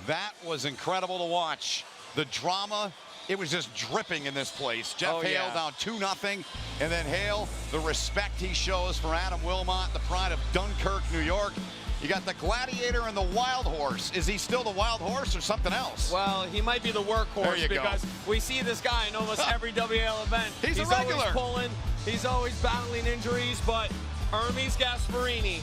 B: That was incredible to watch. The drama, it was just dripping in this place. Geoff Hale down 2-0, and then Hale, the respect he shows for Adam Wilmot, the pride of Dunkirk, New York. You got the Gladiator and the Wild Horse. Is he still the Wild Horse or something else?
C: Well, he might be the workhorse because we see this guy in almost every WAL event.
B: He's a regular.
C: Always pulling. He's always battling injuries, but Ermes Gasparini,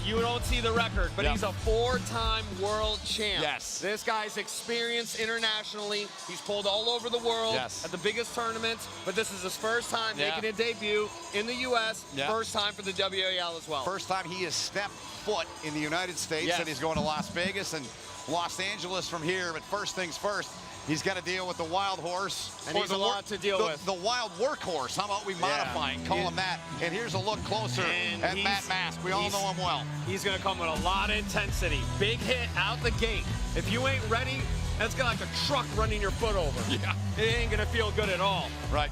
C: you don't see the record, but he's a 4-time world champ.
B: Yes.
C: This guy's experienced internationally. He's pulled all over the world at the biggest tournaments, but this is his first time making a debut in the U.S., first time for the WAL as well.
B: First time he has stepped foot in the United States, and he's going to Las Vegas and Los Angeles from here, but first things first, he's got to deal with the Wild Horse.
C: And he's a lot to deal with.
B: The Wild Workhorse. How about we modify and call him that? And here's a look closer at Matt Mask. We all know him well.
C: He's going to come with a lot of intensity. Big hit out the gate. If you ain't ready, that's like a truck running your foot over.
B: Yeah.
C: It ain't going to feel good at all.
B: Right.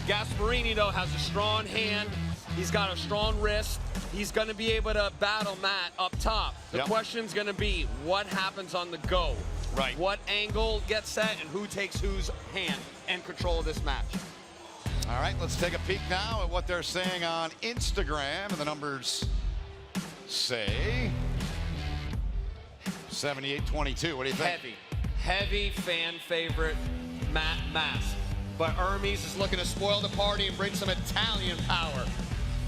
C: Gasparini, though, has a strong hand. He's got a strong wrist. He's going to be able to battle Matt up top. The question's going to be what happens on the go.
B: Right.
C: What angle gets set and who takes whose hand and control of this match.
B: All right, let's take a peek now at what they're saying on Instagram. And the numbers say 78-22. What do you think?
C: Heavy fan favorite, Matt Mask. But Ermes is looking to spoil the party and bring some Italian power.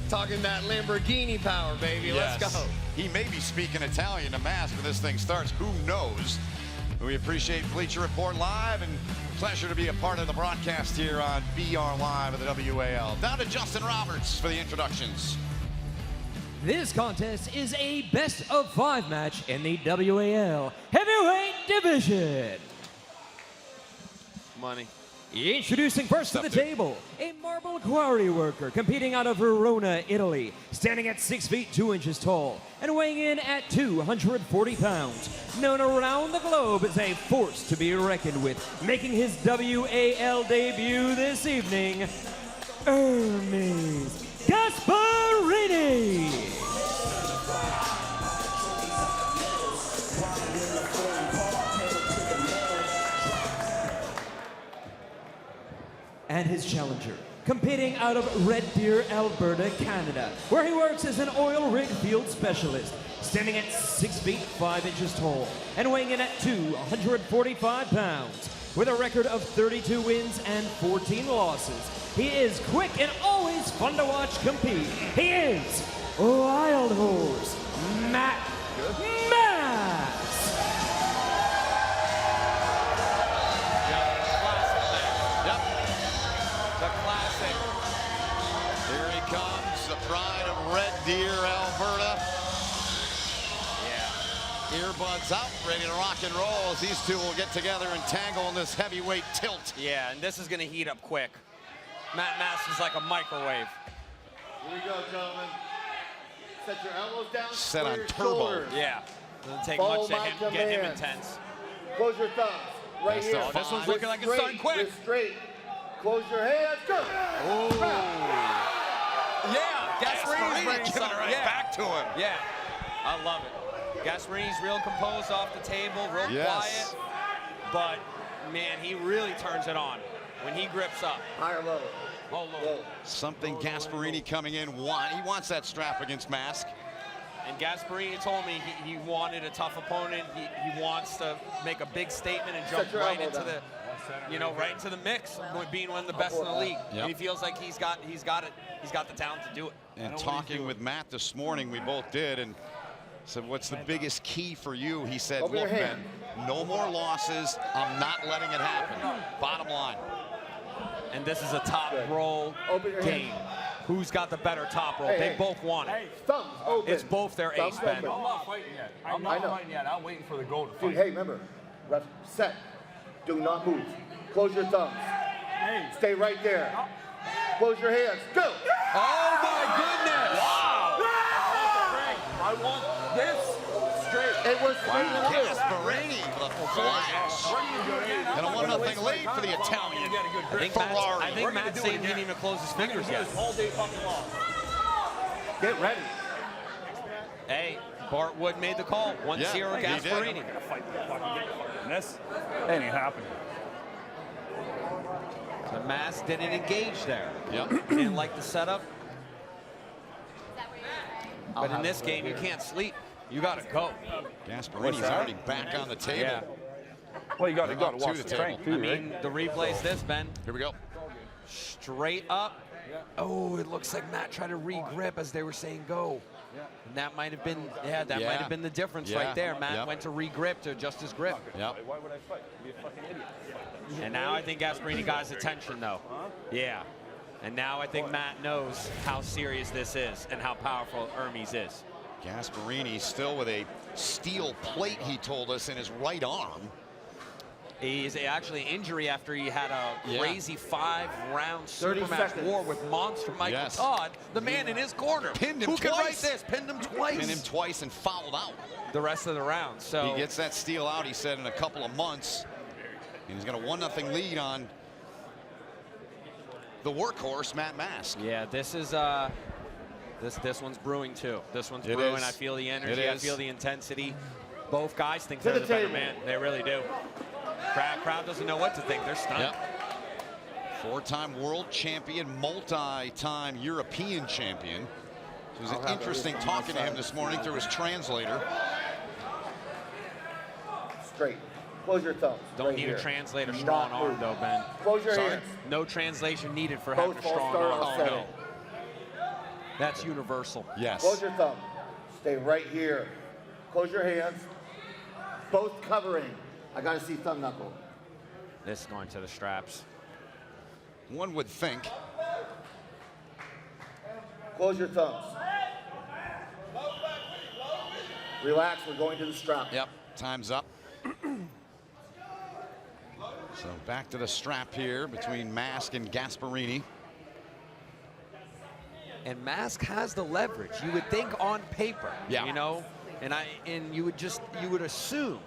C: Talking that Lamborghini power, baby.
B: Yes.
C: Let's go.
B: He may be speaking Italian to Mask when this thing starts. Who knows? We appreciate Bleacher Report Live, and pleasure to be a part of the broadcast here on BR Live at the WAL. Down to Justin Roberts for the introductions.
E: This contest is a best-of-5 match in the WAL Heavyweight Division.
C: Money.
E: Introducing first to the table, a marble quarry worker competing out of Verona, Italy, standing at 6 feet 2 inches tall and weighing in at 240 pounds. Known around the globe as a force to be reckoned with, making his WAL debut this evening, Ermes Gasparini. And his challenger, competing out of Red Deer, Alberta, Canada, where he works as an oil rig field specialist, standing at 6 feet 5 inches tall and weighing in at 245 pounds. With a record of 32 wins and 14 losses, he is quick and always fun to watch compete. He is Wild Horse Matt Mass.
B: The classic. Here he comes, the pride of Red Deer, Alberta. Yeah. Earbuds out, ready to rock and roll as these two will get together and tangle in this heavyweight tilt.
C: Yeah, and this is going to heat up quick. Matt Mass is like a microwave.
F: Here we go, gentlemen. Set your elbows down.
B: Set on turbo.
F: Shoulders.
C: Yeah. Doesn't take
F: Follow
C: much to
F: my
C: get him
F: commands.
C: intense.
F: Close your thumbs. Right here.
C: This one's looking like it's starting quick.
F: Just straight. Close your hands. Go.
C: Yeah, Gasparini's bringing
B: giving it right back to him.
C: Yeah, I love it. Gasparini's real composed off the table, real quiet. But, man, he really turns it on when he grips up.
F: Higher level.
C: Low.
B: Something Gasparini coming in. He wants that strap against Mask.
C: And Gasparini told me he wanted a tough opponent. He wants to make a big statement and jump right into the, right into the mix, being one of the best in the league.
B: Yep.
C: And he feels like he's got the talent to do it.
B: And talking with Matt this morning, we both did, and said, what's the biggest key for you? He said, look, man, no more losses. I'm not letting it happen. Bottom line.
C: And this is a top roll game. Who's got the better top roll? They both want it.
F: Thumbs open.
C: It's both their ace, Ben.
O: I'm not fighting yet. I'm not fighting yet. I'm waiting for the goal to fight.
F: Dude, hey, remember, ref, set. Do not move. Close your thumbs. Stay right there. Close your hands. Go.
C: Oh, my goodness.
O: Wow. I want this straight.
F: It was straight.
B: Gasparini with a flash. And a 1-0 lead for the Italian.
C: I think Matt's saying he didn't even close his fingers yet.
O: All day fucking long.
F: Get ready.
C: Hey, Bart Wood made the call. 1-0 Gasparini.
O: This ain't happening.
C: The Mass didn't engage there.
B: Yep.
C: Didn't like the setup. But in this game, you can't sleep. You got to go.
B: Gasparini's already back on the table.
C: Yeah.
O: Well, you got to watch
B: the
O: the
B: table.
O: strength too,
C: I mean, the replay's this, Ben.
B: Here we go.
C: Straight up. Oh, it looks like Matt tried to re-grip as they were saying go. And that might have been, that might have been the difference right there. Matt went to re-grip to adjust his grip.
B: Yep.
O: Why would I fight? Be a fucking idiot.
C: And now I think Gasparini got his attention, though. Yeah. And now I think Matt knows how serious this is and how powerful Ermes is.
B: Gasparini still with a steel plate, he told us, in his right arm.
C: He's actually injury after he had a crazy 5-round
F: 30
C: Supermatch
F: seconds.
C: war with monster Michael Todd, the man in his corner.
B: Pinned him
C: Who can write
B: twice.
C: this? Pinned him twice.
B: Pinned him twice and fouled out.
C: The rest of the round. So
B: he gets that steel out, he said, in a couple of months. And he's got a 1-0 lead on the workhorse, Matt Mask.
C: yeah, this is this one's brewing too. This one's
B: It
C: brewing.
B: is.
C: I feel the energy.
B: It
C: I
B: is.
C: feel the intensity. Both guys think
F: To
C: they're
F: the
C: the better
F: table.
C: man. They really do. Crowd doesn't know what to think. They're stunned.
B: Yep. 4-time world champion, multi-time European champion. It was interesting talking to him this morning through his translator.
F: Straight. Close your thumbs.
C: Don't need a translator strong arm though, Ben.
F: Close your
B: Sorry?
F: hands.
C: No translation needed for having a strong
F: start
C: arm.
F: on
C: Oh,
F: setting.
C: no. That's universal.
B: Yes.
F: Close your thumb. Stay right here. Close your hands. Both covering. I got to see thumb knuckle.
C: This is going to the straps.
B: One would think.
F: Close your thumbs. Relax, we're going to the strap.
B: Yep, time's up. So back to the strap here between Mask and Gasparini.
C: And Mask has the leverage. You would think on paper,
B: Yeah.
C: you know, and you would assume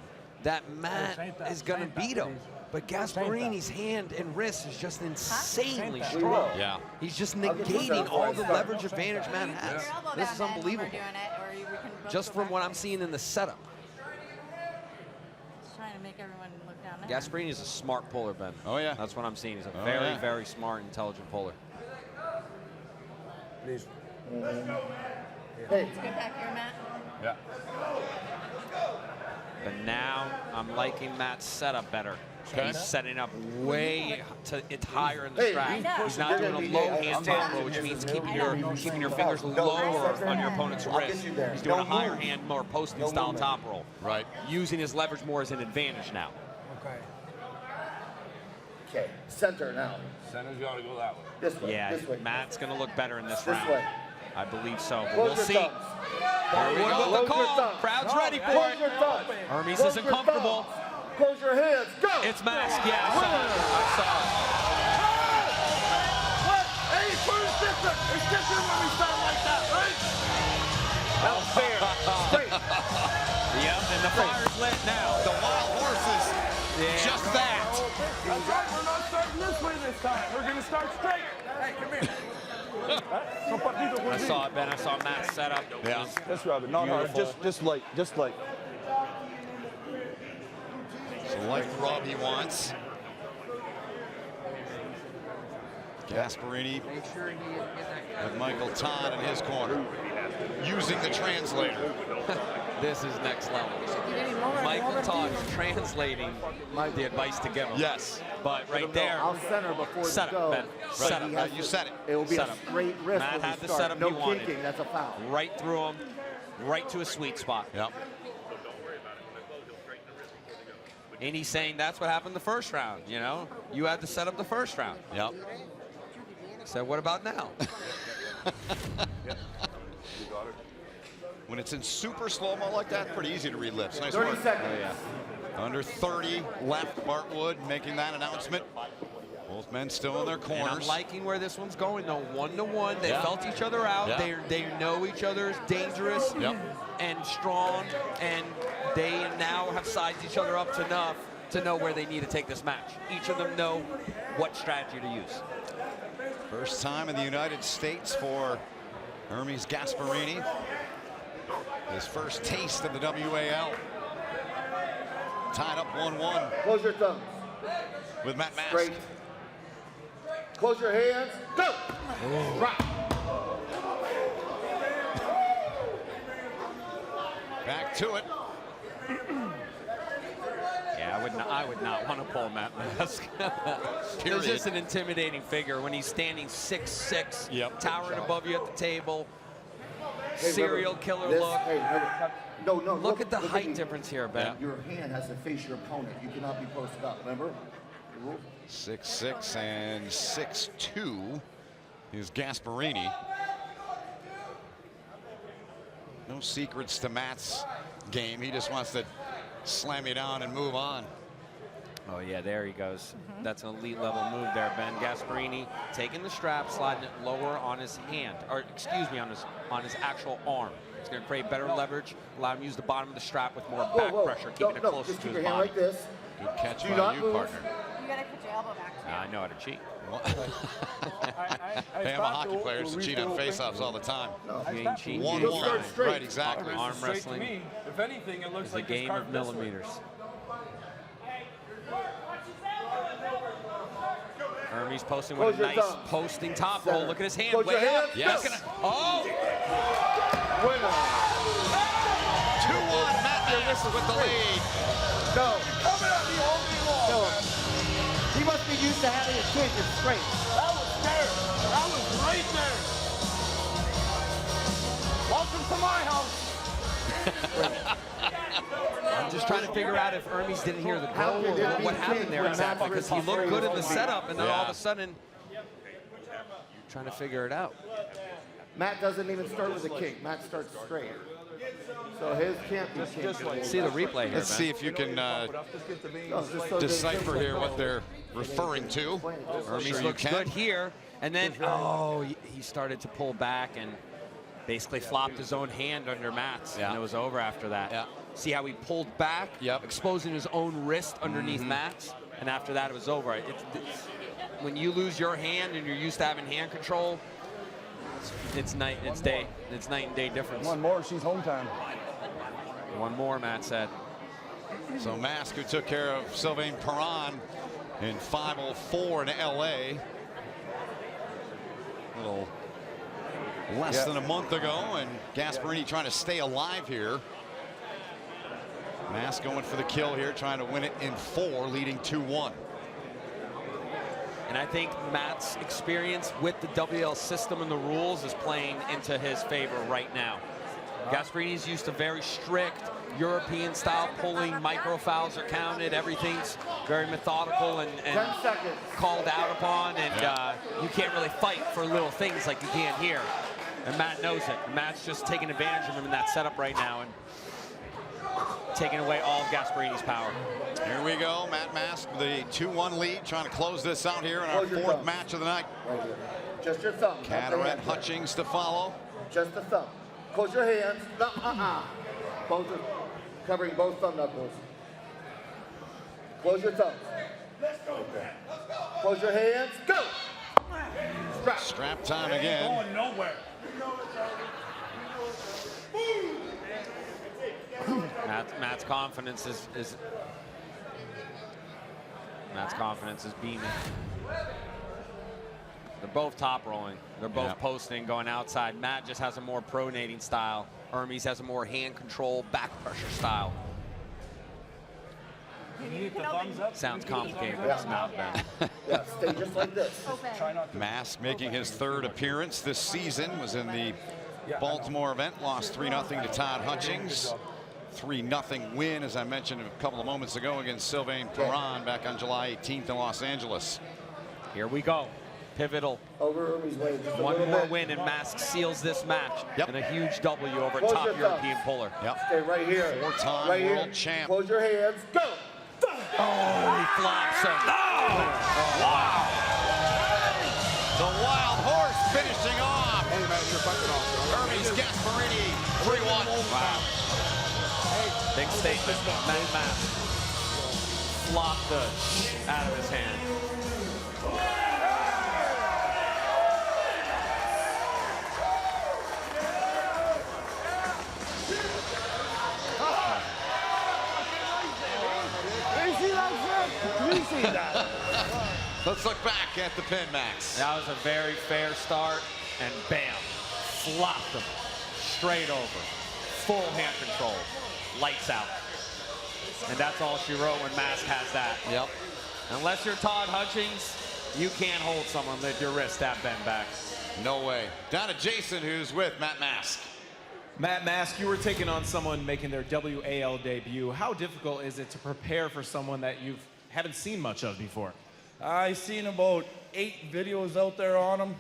C: that Matt is going to beat him. But Gasparini's hand and wrist is just insanely strong.
B: Yeah.
C: He's just negating all the leverage advantage Matt has. This is unbelievable. Just from what I'm seeing in the setup.
G: Just trying to make everyone look down there.
C: Gasparini is a smart puller, Ben.
B: Oh, yeah.
C: That's what I'm seeing. He's a
B: Oh,
C: very,
B: yeah.
C: very smart, intelligent puller.
W: Please.
G: Hey. Let's get back here, Matt.
B: Yeah.
C: But now I'm liking Matt's setup better.
B: Okay.
C: He's setting up way it's higher in the strap. He's not doing a low hand tempo, which means keeping your fingers lower on your opponent's wrist. He's doing a higher hand, more posting style top roll.
B: Right.
C: Using his leverage more as an advantage now.
F: Okay, center now.
O: Center's got to go that way.
F: This way.
C: Yeah,
F: This way.
C: Matt's going to look better in this
F: This
C: round.
F: way.
C: I believe so. But
F: Close
C: we'll
F: your
C: see.
F: thumbs.
C: Here we go with the
F: Close your
C: call.
F: thumbs.
C: Crowd's ready for
F: Close
C: it.
F: your thumbs.
C: Hermes
F: Close
C: isn't
F: your
C: comfortable.
F: thumbs. Close your hands. Go.
C: It's Mask. Yeah, I saw it.
O: What? Hey, it's different. It's different when we start like that, right?
F: That was fair. Straight.
C: Yep, and the fire's lit now.
B: The wild horses. Just that.
O: That's right. We're not starting this way this time. We're going to start straight. Hey, come here.
C: I saw it, Ben. I saw Matt set up.
B: Yeah.
O: That's right, but not hard. Just light.
B: So light rub he wants. Gasparini with Michael Todd in his corner, using the translator.
C: This is next level. Michael Todd is translating the advice to give him.
B: Yes.
C: But right there,
F: I'll center before
C: set
F: the
C: up,
F: go.
C: Ben. Set up.
B: You said it.
F: It will be
C: Set
F: a
C: up.
F: straight wrist
C: Matt
F: when
C: had
F: we
C: the
F: start.
C: setup
F: No
C: he wanted.
F: kinking, that's a foul.
C: Right through him, right to a sweet spot.
B: Yep.
C: And he's saying that's what happened the first round, you know? You had to set up the first round.
B: Yep.
C: So what about now?
B: When it's in super slow-mo like that, pretty easy to read lips. Nice
F: 30
B: work.
F: seconds.
C: Oh, yeah.
B: Under 30 left, Bart Wood making that announcement. Both men still in their
C: And
B: corners.
C: I'm liking where this one's going, though. 1-to-1. They
B: Yeah.
C: felt each other out.
B: Yeah.
C: They know each other's dangerous
B: Yep.
C: and strong, and they now have sized each other up enough to know where they need to take this match. Each of them know what strategy to use.
B: First time in the United States for Ermes Gasparini. His first taste of the WAL. Tied up 1-1
F: Close your thumbs.
B: with Matt Mask.
F: Straight. Close your hands. Go. Drop.
B: Back to it.
C: Yeah, I would not want to pull Matt Mask. He's just an intimidating figure when he's standing 6'6",
B: Yep.
C: towering above you at the table.
F: Hey,
C: Serial
F: remember,
C: killer
F: this-
C: look.
F: Hey, remember, no,
C: Look at the height
F: me.
C: difference here, Ben.
F: Your hand has to face your opponent. You cannot be posted up. Remember? The rule?
B: 6'6" and 6'2" is Gasparini. No secrets to Matt's game. He just wants to slam you down and move on.
C: Oh yeah, there he goes. That's an elite level move there, Ben. Gasparini taking the strap, sliding it lower on his hand, or excuse me, on his actual arm. It's going to create better leverage, allow him to use the bottom of the strap with more back pressure, keeping it closer
F: just
C: to
F: keep
C: his
F: your hand
C: body.
F: like this.
B: Good catch
F: Do
B: by
F: not
B: you,
F: move.
B: partner.
G: You gotta put your elbow back.
C: I know how to cheat.
B: Hey, I'm a hockey player, so cheat on face-offs all the time.
C: You ain't cheating.
B: 1-1. Right, exactly.
C: Arm wrestling
O: If anything, it looks
C: is a game of millimeters. Ermes posting with a nice posting top roll. Look at his hand way up.
B: Yes.
C: Oh!
F: Winner.
B: 2-1, Matt Davis with the lead.
F: No. No. He must be used to having a kick and straight.
O: That was there. That was right there. Welcome to my house.
C: I'm just trying to figure out if Ermes didn't hear the goal or what happened there exactly, because he looked good in the setup, and then all of a sudden, trying to figure it out.
F: Matt doesn't even start with a kick. Matt starts straight. So his can't be kicked.
C: See the replay here,
B: Let's see if you can decipher here what they're referring to.
C: Ermes looks good here, and then, oh, he started to pull back and basically flopped his own hand under Matt's, and it was over after that.
B: Yeah.
C: See how he pulled back, exposing his own wrist underneath Matt's, and after that it was over. When you lose your hand and you're used to having hand control, it's night and day. It's night and day difference.
A: One more, she's home time.
C: One more, Matt said.
B: So Mask, who took care of Sylvain Perron in 5:04 in LA. A little less than a month ago, and Gasparini trying to stay alive here. Mask going for the kill here, trying to win it in 4, leading 2-1.
C: And I think Matt's experience with the WL system and the rules is playing into his favor right now. Gasparini's used to very strict European style pulling, micro fouls are counted, everything's very methodical and called out upon, and you can't really fight for little things like you can here. And Matt knows it. Matt's just taking advantage of him in that setup right now and taking away all of Gasparini's power.
B: Here we go, Matt Mask with the 2-1 lead, trying to close this out here in our 4th match of the night.
F: Right here. Just your thumb.
B: Cadorette, Hutchings to follow.
F: Just the thumb. Close your hands. No, both are covering both thumb knuckles. Close your thumbs. Okay. Close your hands. Go.
B: Strap time again.
O: Going nowhere.
C: Matt's confidence is beaming. They're both top rolling. They're both posting, going outside. Matt just has a more pronating style. Ermes has a more hand control, back pressure style. Sounds complicated, but it's not bad.
F: Yeah, stay just like this.
B: Mask making his 3rd appearance this season, was in the Baltimore event, lost 3-0 to Todd Hutchings. 3-0 win, as I mentioned a couple of moments ago, against Sylvain Perron back on July 18th in Los Angeles.
C: Here we go. Pivotal. One more win and Mask seals this match. And a huge W over a top European puller.
F: Stay right here.
B: 4-time world champ.
F: Close your hands. Go.
C: Oh, he flops him. Wow.
B: The wild horse finishing off. Ermes Gasparini, 3-1.
C: Wow. Big statement. Matt Mask flopped the out of his hand.
B: Let's look back at the pin, Max.
C: That was a very fair start, and bam, flopped him straight over. Full hand control, lights out. And that's all she wrote when Mask has that.
B: Yep.
C: Unless you're Todd Hutchings, you can't hold someone with your wrist that bend back.
B: No way. Down to Jason, who's with Matt Mask.
H: Matt Mask, you were taking on someone making their WAL debut. How difficult is it to prepare for someone that you haven't seen much of before?
A: I've seen about 8 videos out there on him.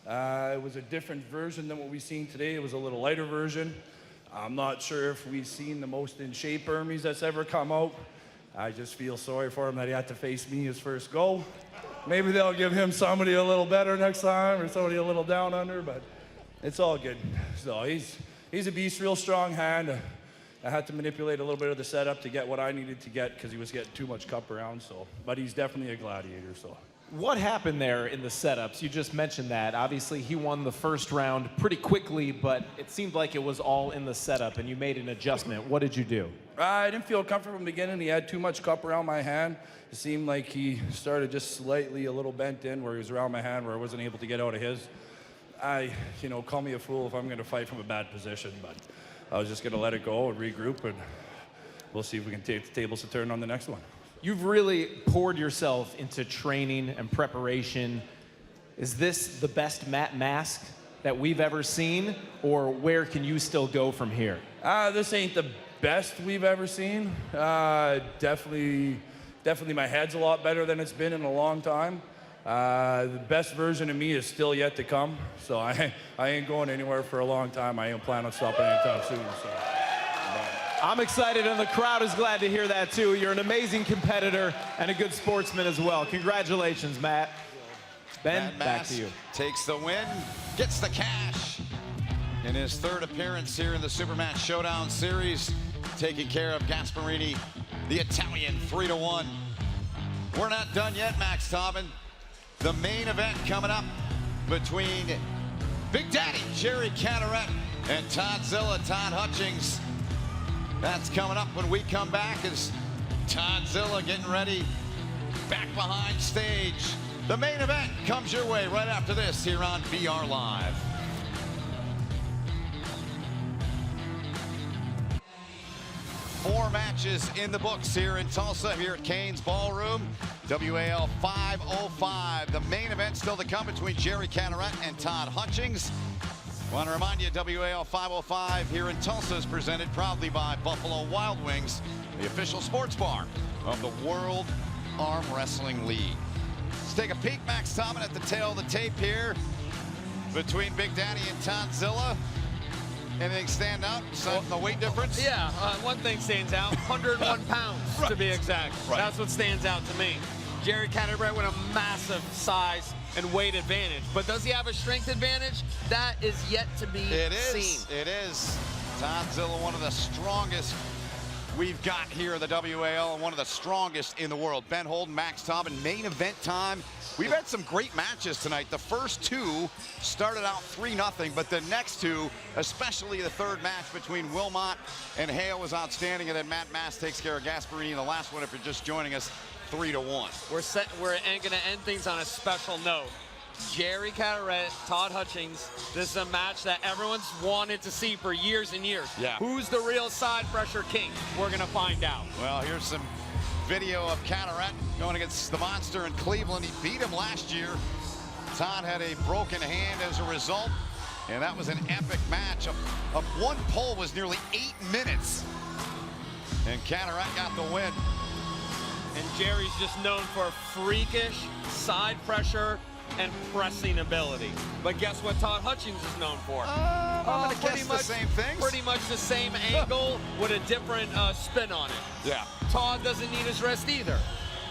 A: It was a different version than what we've seen today. It was a little lighter version. I'm not sure if we've seen the most in shape Ermes that's ever come out. I just feel sorry for him that he had to face me his first go. Maybe they'll give him somebody a little better next time or somebody a little down under, but it's all good. So he's a beast, real strong hand. I had to manipulate a little bit of the setup to get what I needed to get because he was getting too much cup around. So, but he's definitely a gladiator. So,
H: what happened there in the setups? You just mentioned that. Obviously, he won the first round pretty quickly, but it seemed like it was all in the setup, and you made an adjustment. What did you do?
A: I didn't feel comfortable in the beginning. He had too much cup around my hand. It seemed like he started just slightly a little bent in where he was around my hand where I wasn't able to get out of his. Call me a fool if I'm going to fight from a bad position, but I was just going to let it go and regroup, and we'll see if we can take the tables to turn on the next one.
H: You've really poured yourself into training and preparation. Is this the best Matt Mask that we've ever seen, or where can you still go from here?
A: This ain't the best we've ever seen. Definitely my head's a lot better than it's been in a long time. The best version of me is still yet to come, so I ain't going anywhere for a long time. I ain't planning on stopping anytime soon. So.
H: I'm excited, and the crowd is glad to hear that, too. You're an amazing competitor and a good sportsman as well. Congratulations, Matt. Ben,
B: Matt
H: back
B: Mask
H: to you.
B: Takes the win, gets the cash in his 3rd appearance here in the Supermatch Showdown Series. taking care of Gasparini, the Italian, 3-1. We're not done yet, Max Tobin. The main event coming up between Big Daddy, Jerry Cadorette, and Todd Hutchings. That's coming up when we come back as Todd Zilla getting ready back behind stage. The main event comes your way right after this here on BR Live. Four matches in the books here in Tulsa, here at Cain's Ballroom. WAL 505. The main event still to come between Jerry Cadorette and Todd Hutchings. Want to remind you, WAL 505 here in Tulsa is presented proudly by Buffalo Wild Wings, the official sports bar of the World Arm Wrestling League. Let's take a peek, Max Tobin, at the tail of the tape here between Big Daddy and Todd Zilla. Anything stand out aside from the weight difference?
C: Yeah, one thing stands out, 101 pounds to be exact. That's what stands out to me. Jerry Cadorette with a massive size and weight advantage. But does he have a strength advantage? That is yet to be seen.
B: It is. Todd Zilla, one of the strongest we've got here in the WAL, and one of the strongest in the world. Ben Holden, Max Tobin, main event time. We've had some great matches tonight. The first two started out 3-0, but the next two, especially the third match between Wilmot and Hale, was outstanding, and then Matt Mass takes care of Gasparini in the last one, if you're just joining us, 3-1.
C: We're going to end things on a special note. Jerry Cadorette, Todd Hutchings. This is a match that everyone's wanted to see for years and years.
B: Yeah.
C: Who's the real side pressure king? We're going to find out.
B: Well, here's some video of Cadorette going against the monster in Cleveland. He beat him last year. Todd had a broken hand as a result, and that was an epic match. One pull was nearly 8 minutes, and Cadorette got the win.
C: And Jerry's just known for freakish side pressure and pressing ability. But guess what Todd Hutchings is known for?
B: I'm gonna guess the same things.
C: Pretty much the same angle with a different spin on it.
B: Yeah.
C: Todd doesn't need his rest either.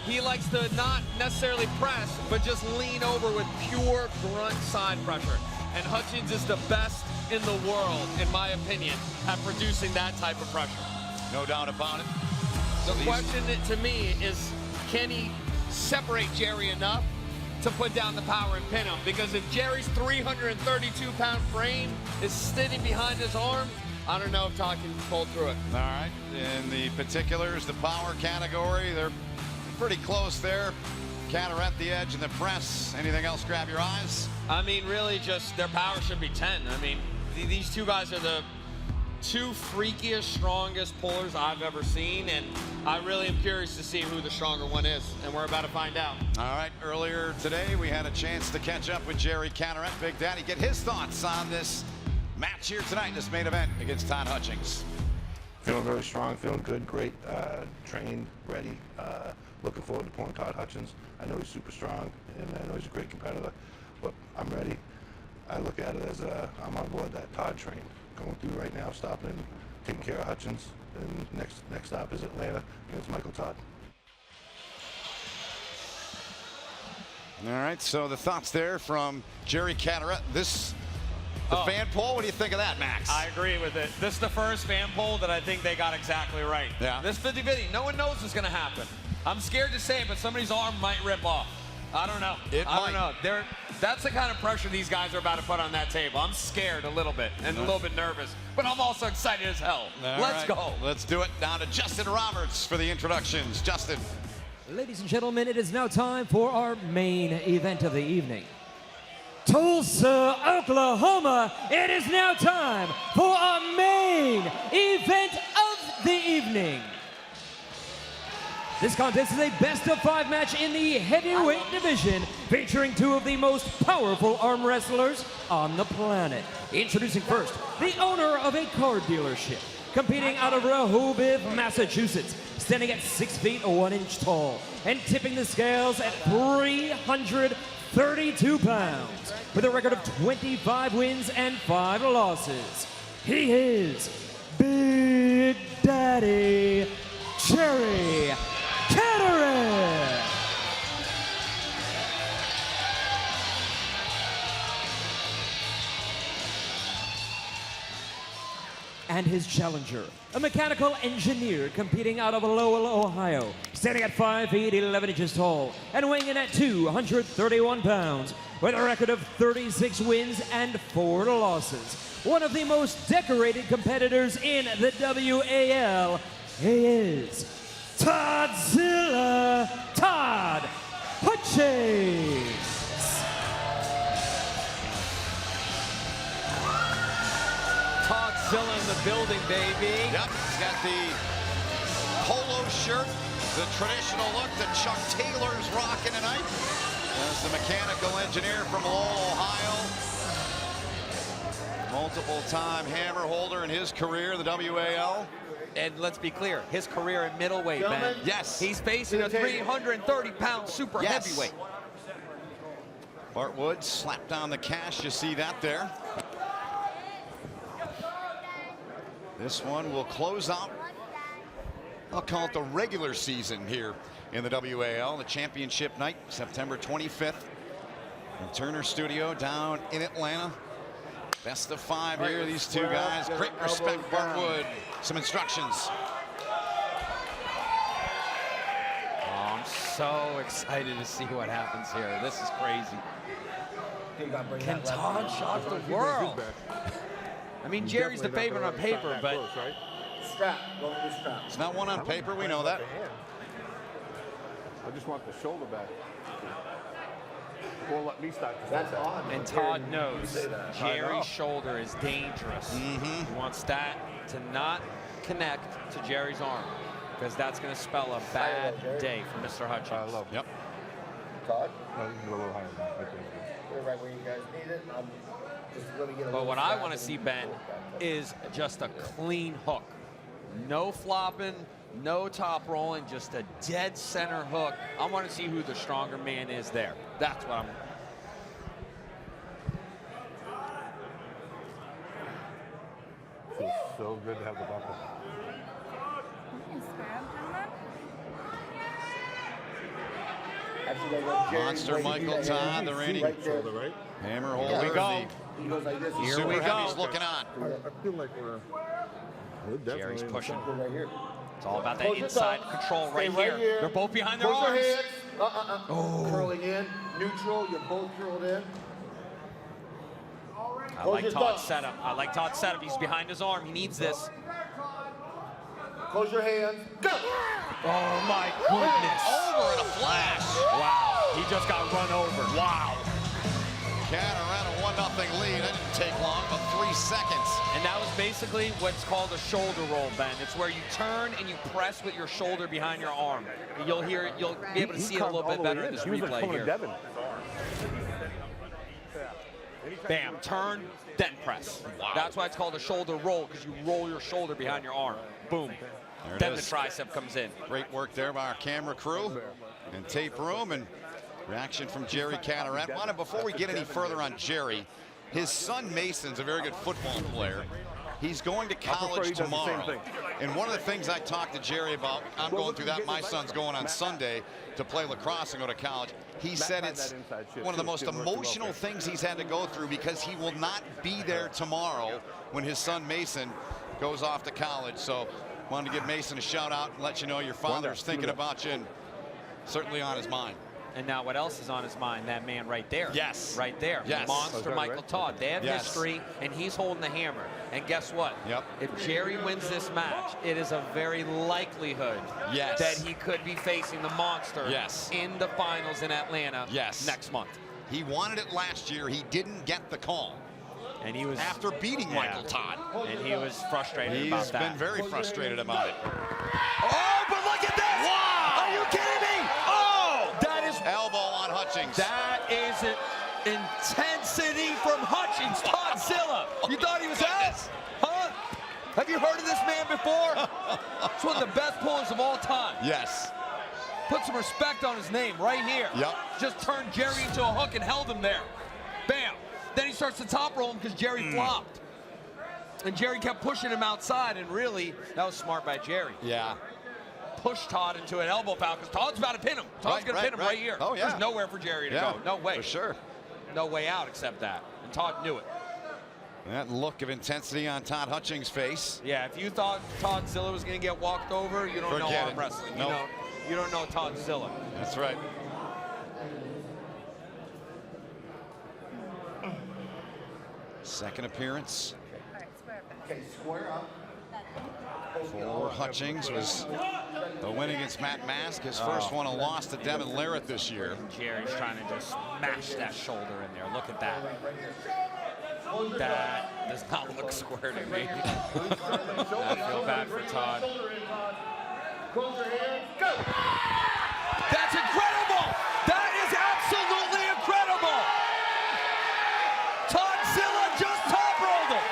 C: He likes to not necessarily press, but just lean over with pure grunt side pressure. And Hutchings is the best in the world, in my opinion, at producing that type of pressure.
B: No doubt about it.
C: The question to me is, can he separate Jerry enough to put down the power and pin him? Because if Jerry's 332-pound frame is sitting behind his arm, I don't know if Todd can pull through it.
B: All right, in the particulars, the power category, they're pretty close there. Cadorette the edge in the press. Anything else grab your eyes?
C: I mean, really just their power should be 10. I mean, these two guys are the two freakiest, strongest pullers I've ever seen, and I really am curious to see who the stronger one is, and we're about to find out.
B: All right, earlier today we had a chance to catch up with Jerry Cadorette, Big Daddy, get his thoughts on this match here tonight, this main event against Todd Hutchings.
W: Feeling very strong, feeling good, great, trained, ready. Looking forward to pulling Todd Hutchings. I know he's super strong, and I know he's a great competitor, but I'm ready. I look at it as I'm on board that Todd train. Going through right now, stopping and taking care of Hutchings, and next stop is Atlanta against Michael Todd.
B: All right, so the thoughts there from Jerry Cadorette. The fan poll, what do you think of that, Max?
C: I agree with it. This is the first fan poll that I think they got exactly right.
B: Yeah.
C: This 50-50, no one knows what's going to happen. I'm scared to say it, but somebody's arm might rip off. I don't know. I don't know. That's the kind of pressure these guys are about to put on that table. I'm scared a little bit and a little bit nervous, but I'm also excited as hell. Let's go.
B: Let's do it. Down to Justin Roberts for the introductions. Justin.
E: Ladies and gentlemen, it is now time for our main event of the evening. Tulsa, Oklahoma, it is now time for our main event of the evening. This contest is a best-of-5 match in the heavyweight division, featuring two of the most powerful arm wrestlers on the planet. Introducing first, the owner of a car dealership, competing out of Rehoboth, Massachusetts, standing at 6 feet 1 inch tall, and tipping the scales at 332 pounds, with a record of 25 wins and 5 losses. He is Big Daddy Jerry Cadorette. And his challenger, a mechanical engineer competing out of Lowell, Ohio, standing at 5 feet 11 inches tall and weighing in at 231 pounds, with a record of 36 wins and 4 losses. One of the most decorated competitors in the WAL, he is Toddzilla Todd Hutchings.
C: Toddzilla in the building, baby.
B: Yep, he's got the polo shirt, the traditional look that Chuck Taylor's rocking tonight. As the mechanical engineer from Lowell, Ohio. Multiple-time hammer holder in his career, the WAL.
C: And let's be clear, his career in middleweight, Ben.
B: Yes.
C: He's facing a 330-pound super heavyweight.
B: Bart Woods slapped down the cash. You see that there. This one will close out, I'll call it the regular season here in the WAL. The championship night, September 25th. In Turner Studio down in Atlanta. Best of 5 here, these two guys. Great respect, Bart Wood. Some instructions.
C: Oh, I'm so excited to see what happens here. This is crazy. Can Todd shock the world? I mean, Jerry's the favorite on paper, but...
B: It's not one on paper, we know that.
O: I just want the shoulder back. Well, let me start.
C: That's odd. And Todd knows Jerry's shoulder is dangerous. He wants that to not connect to Jerry's arm, because that's going to spell a bad day for Mr. Hutchings. I love
B: it. Yep.
F: Todd?
O: No, you can go a little higher.
F: We're right where you guys need it. I'm just going to get a
C: But what I want to see, Ben, is just a clean hook. No flopping, no top rolling, just a dead center hook. I want to see who the stronger man is there. That's what I'm...
O: Feels so good to have the buckle.
B: Monster Michael Todd, the reigning hammer holder.
C: Here we go.
B: Here we go. He's looking on.
O: I feel like we're
C: Jerry's pushing.
F: Right here.
C: It's all about that inside control right here. They're both behind their arms.
F: Your hands. Curling in, neutral. You're both curled in.
C: I like Todd's setup. I like Todd's setup. He's behind his arm. He needs this.
F: Close your hands. Go.
C: Oh my goodness.
B: Over in a flash.
C: Wow. He just got run over. Wow.
B: Cadorette a 1-0 lead. That didn't take long, but 3 seconds.
C: And that was basically what's called a shoulder roll, Ben. It's where you turn and you press with your shoulder behind your arm. You'll hear it. You'll be able to see it a little bit better in this replay here. Bam, turn, then press. Wow. That's why it's called a shoulder roll, because you roll your shoulder behind your arm. Boom. Then the tricep comes in.
B: Great work there by our camera crew and tape room, and reaction from Jerry Cadorette. Before we get any further on Jerry, his son Mason's a very good football player. He's going to college tomorrow. And one of the things I talked to Jerry about, I'm going through that, my son's going on Sunday to play lacrosse and go to college. He said it's one of the most emotional things he's had to go through, because he will not be there tomorrow when his son Mason goes off to college. So wanted to give Mason a shout out and let you know your father's thinking about you and certainly on his mind.
C: And now what else is on his mind? That man right there.
B: Yes.
C: Right there.
B: Yes.
C: Monster Michael Todd. They have history, and he's holding the hammer. And guess what?
B: Yep.
C: If Jerry wins this match, it is a very likelihood that he could be facing the monster in the finals in Atlanta next month.
B: He wanted it last year. He didn't get the call.
C: And he was
B: after beating Michael Todd.
C: And he was frustrated about that.
B: He's been very frustrated about it.
C: Oh, but look at this! Wow! Are you kidding me? Oh! That is
B: elbow on Hutchings.
C: That is an intensity from Hutchings. Toddzilla. You thought he was out? Huh? Have you heard of this man before? It's one of the best pullers of all time.
B: Yes.
C: Put some respect on his name right here.
B: Yep.
C: Just turned Jerry into a hook and held him there. Bam. Then he starts to top roll him because Jerry flopped. And Jerry kept pushing him outside, and really, that was smart by Jerry.
B: Yeah.
C: Push Todd into an elbow foul, because Todd's about to pin him. Todd's going to pin him right here.
B: Oh, yeah.
C: There's nowhere for Jerry to go. No way.
B: For sure.
C: No way out except that. And Todd knew it.
B: That look of intensity on Todd Hutchings' face.
C: Yeah, if you thought Todd Zilla was going to get walked over, you don't know
B: Forget
C: arm
B: it.
C: wrestling.
B: Nope.
C: You don't know Todd Zilla.
B: That's right. Second appearance
F: Okay, square up.
B: for Hutchings was the win against Matt Mask, his first one, a loss to Devin Larrett this year.
E: Jerry's trying to just smash that shoulder in there. Look at that. That does not look square to me. I feel bad for Todd.
F: Close your hands, go!
C: That's incredible! That is absolutely incredible! Todd Zilla just top rolled him!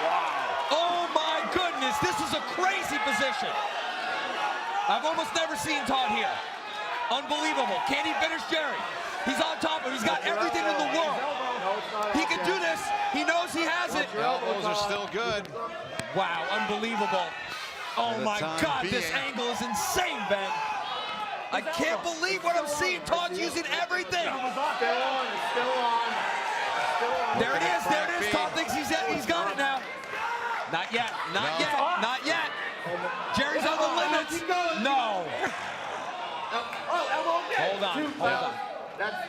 C: Wow. Oh my goodness, this is a crazy position. I've almost never seen Todd here. Unbelievable. Can he finish Jerry? He's on top of him. He's got everything in the world. He can do this. He knows he has it.
B: Elbows are still good.
C: Wow, unbelievable. Oh my God, this angle is insane, Ben. I can't believe what I'm seeing. Todd's using everything. There it is, there it is. Todd thinks he's got it now. Not yet, not yet, not yet. Jerry's on the limits. No. Hold on, hold on.
F: That's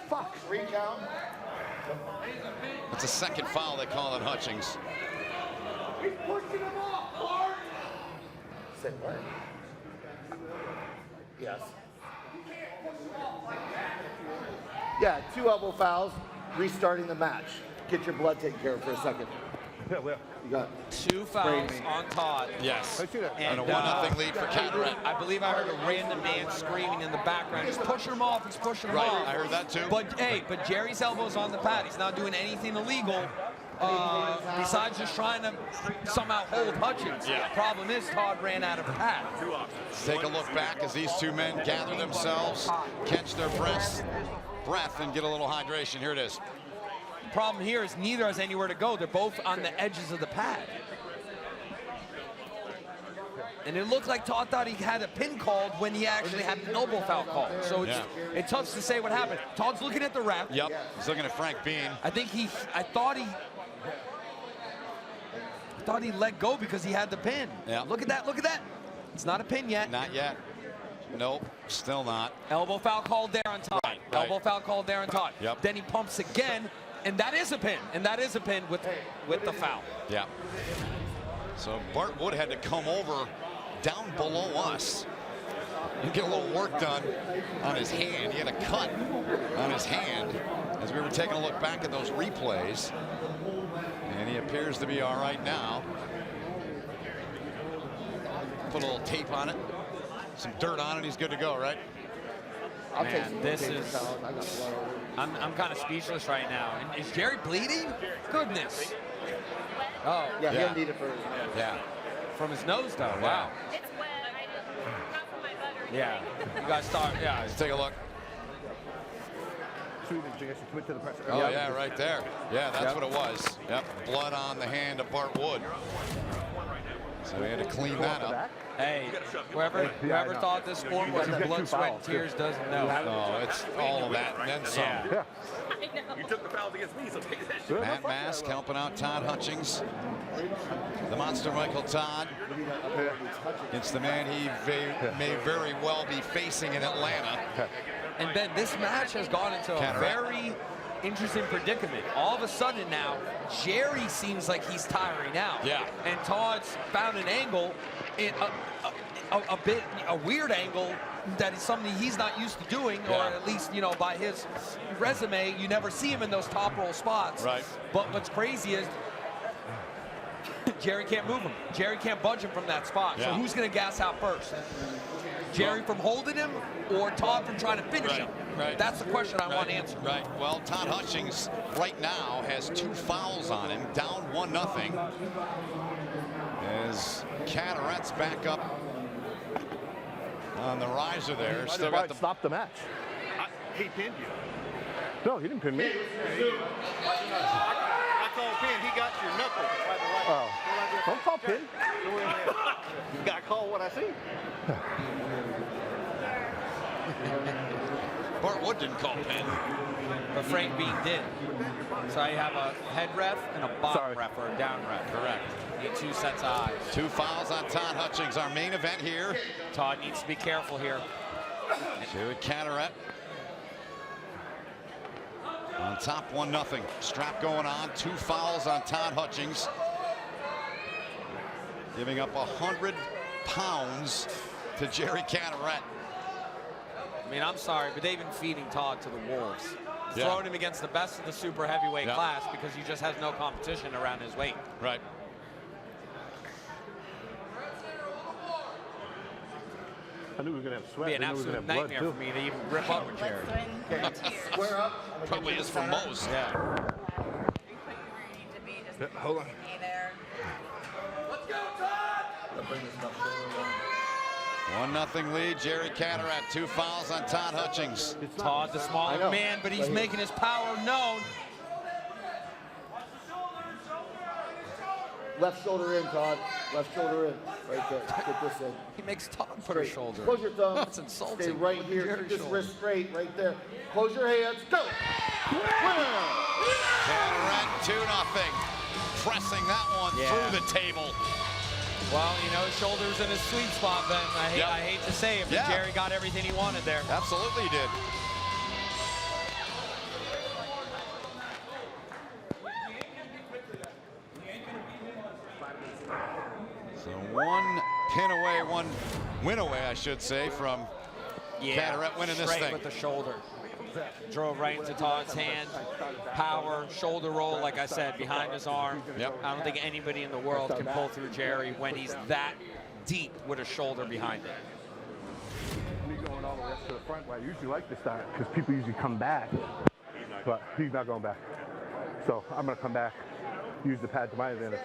F: fuck. Recount.
B: It's a second foul they call on Hutchings.
F: He's pushing him off, Clark. Said what? Yes. Yeah, 2 elbow fouls, restarting the match. Get your blood taken care of for a second. You got
C: 2 fouls on Todd.
B: Yes.
C: And
B: a 1-0 lead for Cadorette.
C: I believe I heard a random man screaming in the background. He's pushing him off. He's pushing him off.
B: I heard that too.
C: But hey, Jerry's elbow's on the pad. He's not doing anything illegal. Besides just trying to somehow hold Hutchings.
B: Yeah.
C: Problem is Todd ran out of pad.
B: Take a look back as these two men gather themselves, catch their breath, and get a little hydration. Here it is.
C: Problem here is neither has anywhere to go. They're both on the edges of the pad. And it looked like Todd thought he had a pin called when he actually had an elbow foul called. So it's tough to say what happened. Todd's looking at the ref.
B: Yep, he's looking at Frank Bean.
C: I thought he let go because he had the pin.
B: Yeah.
C: Look at that, look at that. It's not a pin yet.
B: Not yet. Nope, still not.
C: Elbow foul called there on Todd.
B: Right.
C: Elbow foul called there on Todd.
B: Yep.
C: Then he pumps again, and that is a pin. And that is a pin with the foul.
B: Yeah. So Bart Wood had to come over down below us and get a little work done on his hand. He had a cut on his hand as we were taking a look back at those replays. And he appears to be all right now. Put a little tape on it, some dirt on it, he's good to go, right?
C: Man, this is, I'm kind of speechless right now. And is Jerry bleeding? Goodness. Oh.
F: Yeah, he didn't need it for
B: Yeah.
C: From his nose, though. Wow. Yeah. You guys start. Yeah.
B: Let's take a look. Oh, yeah, right there. Yeah, that's what it was. Yep, blood on the hand of Bart Wood. So we had to clean that up.
C: Hey, whoever thought this sport was blood, sweat, and tears doesn't know.
B: No, it's all of that and then some.
O: Yeah. You took the fouls against me, so take that shit.
B: Matt Mask helping out Todd Hutchings. The monster Michael Todd against the man he may very well be facing in Atlanta.
C: And Ben, this match has gone into a very interesting predicament. All of a sudden now, Jerry seems like he's tiring out.
B: Yeah.
C: And Todd's found an angle, a weird angle that is something he's not used to doing, or at least, you know, by his resume, you never see him in those top roll spots.
B: Right.
C: But what's crazy is Jerry can't move him. Jerry can't budge him from that spot. So who's going to gas out first? Jerry from holding him, or Todd from trying to finish him?
B: Right.
C: That's the question I want answered.
B: Right. Well, Todd Hutchings right now has 2 fouls on him, down 1-0. As Cadorette's back up on the riser there. Still got the
O: stop the match. He pinned you. No, he didn't pin me.
N: I called pin. He got your knuckle by the right.
O: Oh. Don't call pin.
N: You got to call what I see.
B: Bart Wood didn't call pin.
C: But Frank Bean did. So you have a head ref and a bottom ref or a down ref.
B: Correct.
C: Need 2 sets of eyes.
B: 2 fouls on Todd Hutchings, our main event here.
C: Todd needs to be careful here.
B: To Cadorette. On top 1-0. Strap going on. 2 fouls on Todd Hutchings. Giving up 100 pounds to Jerry Cadorette.
C: I mean, I'm sorry, but they've been feeding Todd to the wolves.
B: Yeah.
C: Throwing him against the best of the super heavyweight class because he just has no competition around his weight.
B: Right.
O: I knew we were going to have sweat.
C: It'd be an absolute nightmare for me to even grip up with Jerry.
F: Square up.
B: Probably is for most.
C: Yeah.
O: Hold on.
A: Let's go, Todd!
B: 1-0 lead, Jerry Cadorette. 2 fouls on Todd Hutchings.
C: Todd, the smaller man, but he's making his power known.
F: Left shoulder in, Todd. Left shoulder in. Right there. Get this in.
C: He makes Todd put her shoulder.
F: Close your thumbs.
C: That's insulting.
F: Stay right
C: Put
F: here.
C: Jerry's
F: Keep this
C: shoulder.
F: wrist straight right there. Close your hands. Go!
B: Cadorette 2-0. Pressing that one through the table.
C: Well, you know, his shoulder's in his sweet spot, Ben. I hate to say it, but Jerry got everything he wanted there.
B: Absolutely did. So 1 pin away, 1 win away, I should say, from Cadorette winning this
C: straight
B: thing.
C: with the shoulder. Drove right into Todd's hand. Power, shoulder roll, like I said, behind his arm.
B: Yep.
C: I don't think anybody in the world can pull through Jerry when he's that deep with a shoulder behind it.
O: Me going all the way up to the front, where I usually like to start, because people usually come back. But he's not going back. So I'm going to come back, use the pad to my advantage.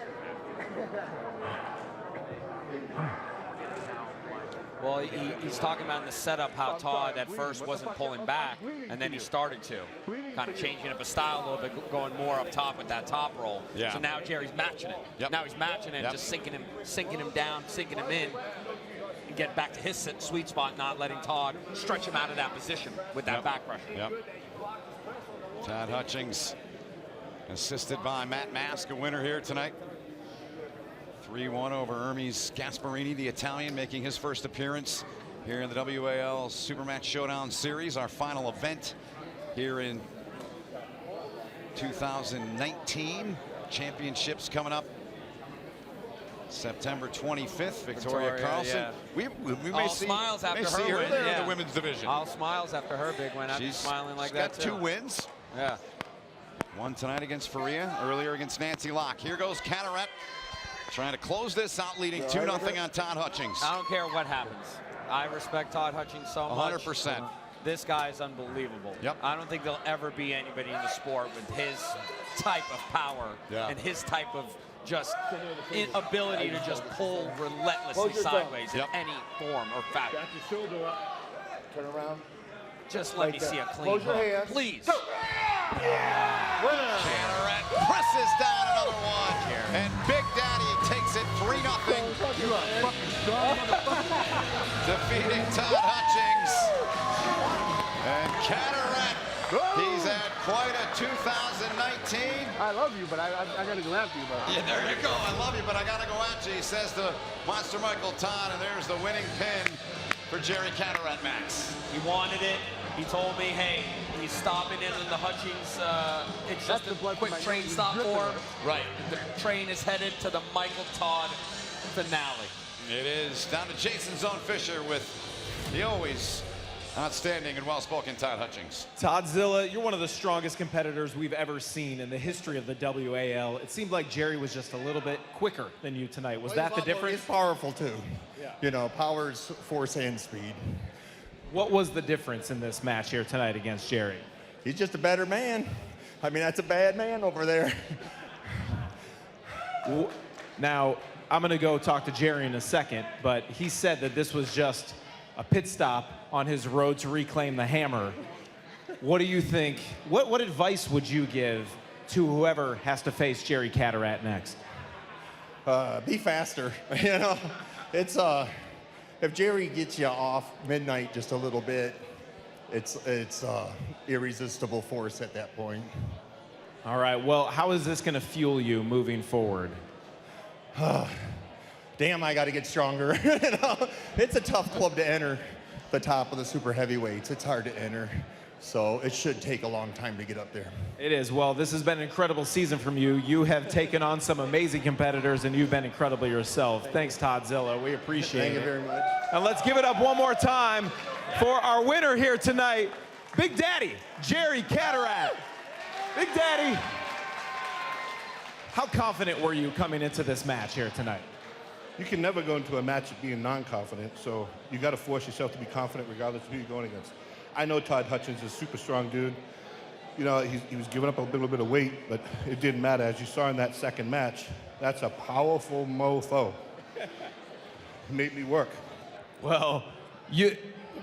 C: Well, he's talking about in the setup how Todd at first wasn't pulling back, and then he started to. Kind of changing up his style a little bit, going more up top with that top roll.
B: Yeah.
C: So now Jerry's matching it.
B: Yep.
C: Now he's matching it, just sinking him down, sinking him in, and get back to his sweet spot, not letting Todd stretch him out of that position with that back pressure.
B: Yep. Todd Hutchings, assisted by Matt Mask, a winner here tonight. 3-1 over Ermes Gasparini, the Italian, making his first appearance here in the WAL Supermatch Showdown Series, our final event here in 2019. Championships coming up September 25th. Victoria Karlsson.
C: Yeah.
B: We may
C: All
B: see,
C: smiles after her
B: her
C: win.
B: there
C: Yeah.
B: in the women's division.
C: All smiles after her big win. I'm smiling like that
B: got
C: too.
B: 2 wins.
C: Yeah.
B: One tonight against Faria, earlier against Nancy Locke. Here goes Cadorette, trying to close this out, leading 2-0 on Todd Hutchings.
C: I don't care what happens. I respect Todd Hutchings so much.
B: 100%.
C: This guy is unbelievable.
B: Yep.
C: I don't think there'll ever be anybody in the sport with his type of power and his type of just ability to just pull relentlessly sideways in any form or fashion.
F: Back your shoulder up. Turn around.
C: Just let me see a clean
F: Close your
C: hook,
F: hands.
C: please.
F: Go.
B: Cadorette presses down another one, and Big Daddy takes it 3-0.
O: You are fucking strong, motherfucker.
B: Defeating Todd Hutchings. And Cadorette, he's had quite a 2019.
O: I love you, but I got to go after you, bro.
B: Yeah, there you go. I love you, but I got to go at you, he says to Monster Michael Todd, and there's the winning pin for Jerry Cadorette, Max.
C: He wanted it. He told me, hey, he's stopping in the Hutchings. It's just a quick train stop for him.
B: Right.
C: The train is headed to the Michael Todd finale.
B: It is down to Jason's own Fisher with the always outstanding and well-spoken Todd Hutchings.
H: Toddzilla, you're one of the strongest competitors we've ever seen in the history of the WAL. It seemed like Jerry was just a little bit quicker than you tonight. Was that the difference?
D: He's powerful too. Yeah. You know, power's force and speed.
H: What was the difference in this match here tonight against Jerry?
D: He's just a better man. I mean, that's a bad man over there.
H: Now, I'm going to go talk to Jerry in a second, but he said that this was just a pit stop on his road to reclaim the hammer. What do you think? What advice would you give to whoever has to face Jerry Cadorette next?
D: Be faster. You know, it's if Jerry gets you off midnight just a little bit, it's irresistible force at that point.
H: All right, well, how is this going to fuel you moving forward?
D: Damn, I got to get stronger. You know? It's a tough club to enter, the top of the super heavyweights. It's hard to enter, so it should take a long time to get up there.
H: It is. Well, this has been an incredible season from you. You have taken on some amazing competitors, and you've been incredible yourself. Thanks, Todd Zilla. We appreciate it.
D: Thank you very much.
H: And let's give it up one more time for our winner here tonight, Big Daddy, Jerry Cadorette. Big Daddy, how confident were you coming into this match here tonight?
O: You can never go into a match being non-confident, so you got to force yourself to be confident regardless of who you're going against. I know Todd Hutchings is a super strong dude. You know, he was giving up a little bit of weight, but it didn't matter. As you saw in that second match, that's a powerful mofo. It made me work.
H: Well,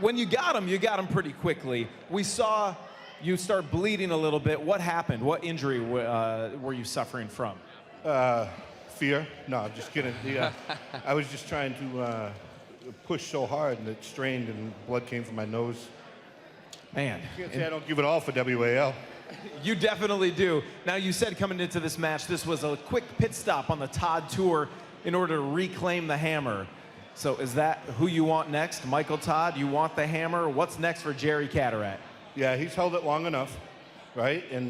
H: when you got him pretty quickly. We saw you start bleeding a little bit. What happened? What injury were you suffering from?
O: Fear. No, I'm just kidding. I was just trying to push so hard, and it strained, and blood came from my nose.
H: Man.
O: You can't say I don't give it all for WAL.
H: You definitely do. Now, you said coming into this match, this was a quick pit stop on the Todd Tour in order to reclaim the hammer. So is that who you want next? Michael Todd, you want the hammer? What's next for Jerry Cadorette?
O: Yeah, he's held it long enough, right? And,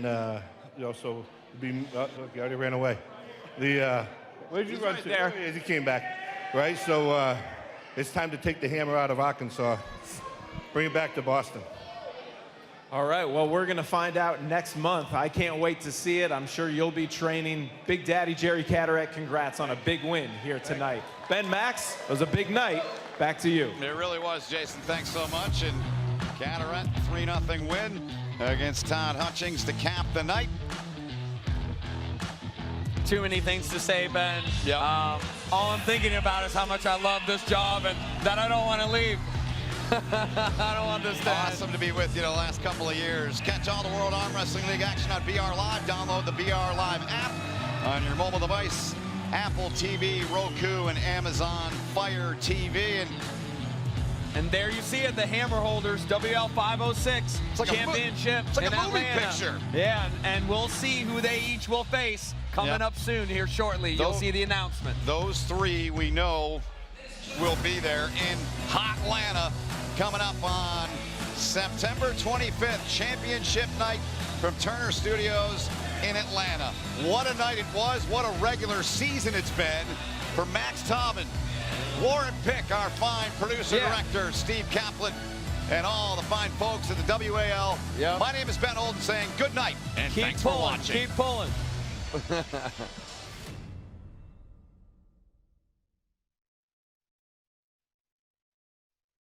O: you know, so he already ran away. Where did you run
H: right
O: to?
H: there.
O: Oh, yeah, he came back, right? So it's time to take the hammer out of Arkansas, bring it back to Boston.
H: All right, well, we're going to find out next month. I can't wait to see it. I'm sure you'll be training. Big Daddy Jerry Cadorette, congrats on a big win here tonight. Ben Max, it was a big night. Back to you.
B: It really was, Jason. Thanks so much. And Cadorette, 3-0 win against Todd Hutchings to cap the night.
C: Too many things to say, Ben.
B: Yeah.
C: All I'm thinking about is how much I love this job and that I don't want to leave. I don't understand.
B: Awesome to be with you the last couple of years. Catch all the World Arm Wrestling League action on BR Live. Download the BR Live app on your mobile device, Apple TV, Roku, and Amazon Fire TV.
C: And there you see it, the Hammer Holders WL 506 Championship
B: it's like
C: in
B: a movie
C: Atlanta.
B: picture.
C: Yeah, and we'll see who they each will face coming up soon here shortly. You'll see the announcement.
B: Those three we know will be there in hot Atlanta coming up on September 25th, championship night from Turner Studios in Atlanta. What a night it was. What a regular season it's been for Max Tobin, Warren Pick, our fine producer, director, Steve Kaplan, and all the fine folks at the WAL. My name is Ben Holden saying good night and thanks for watching.
C: Keep pulling.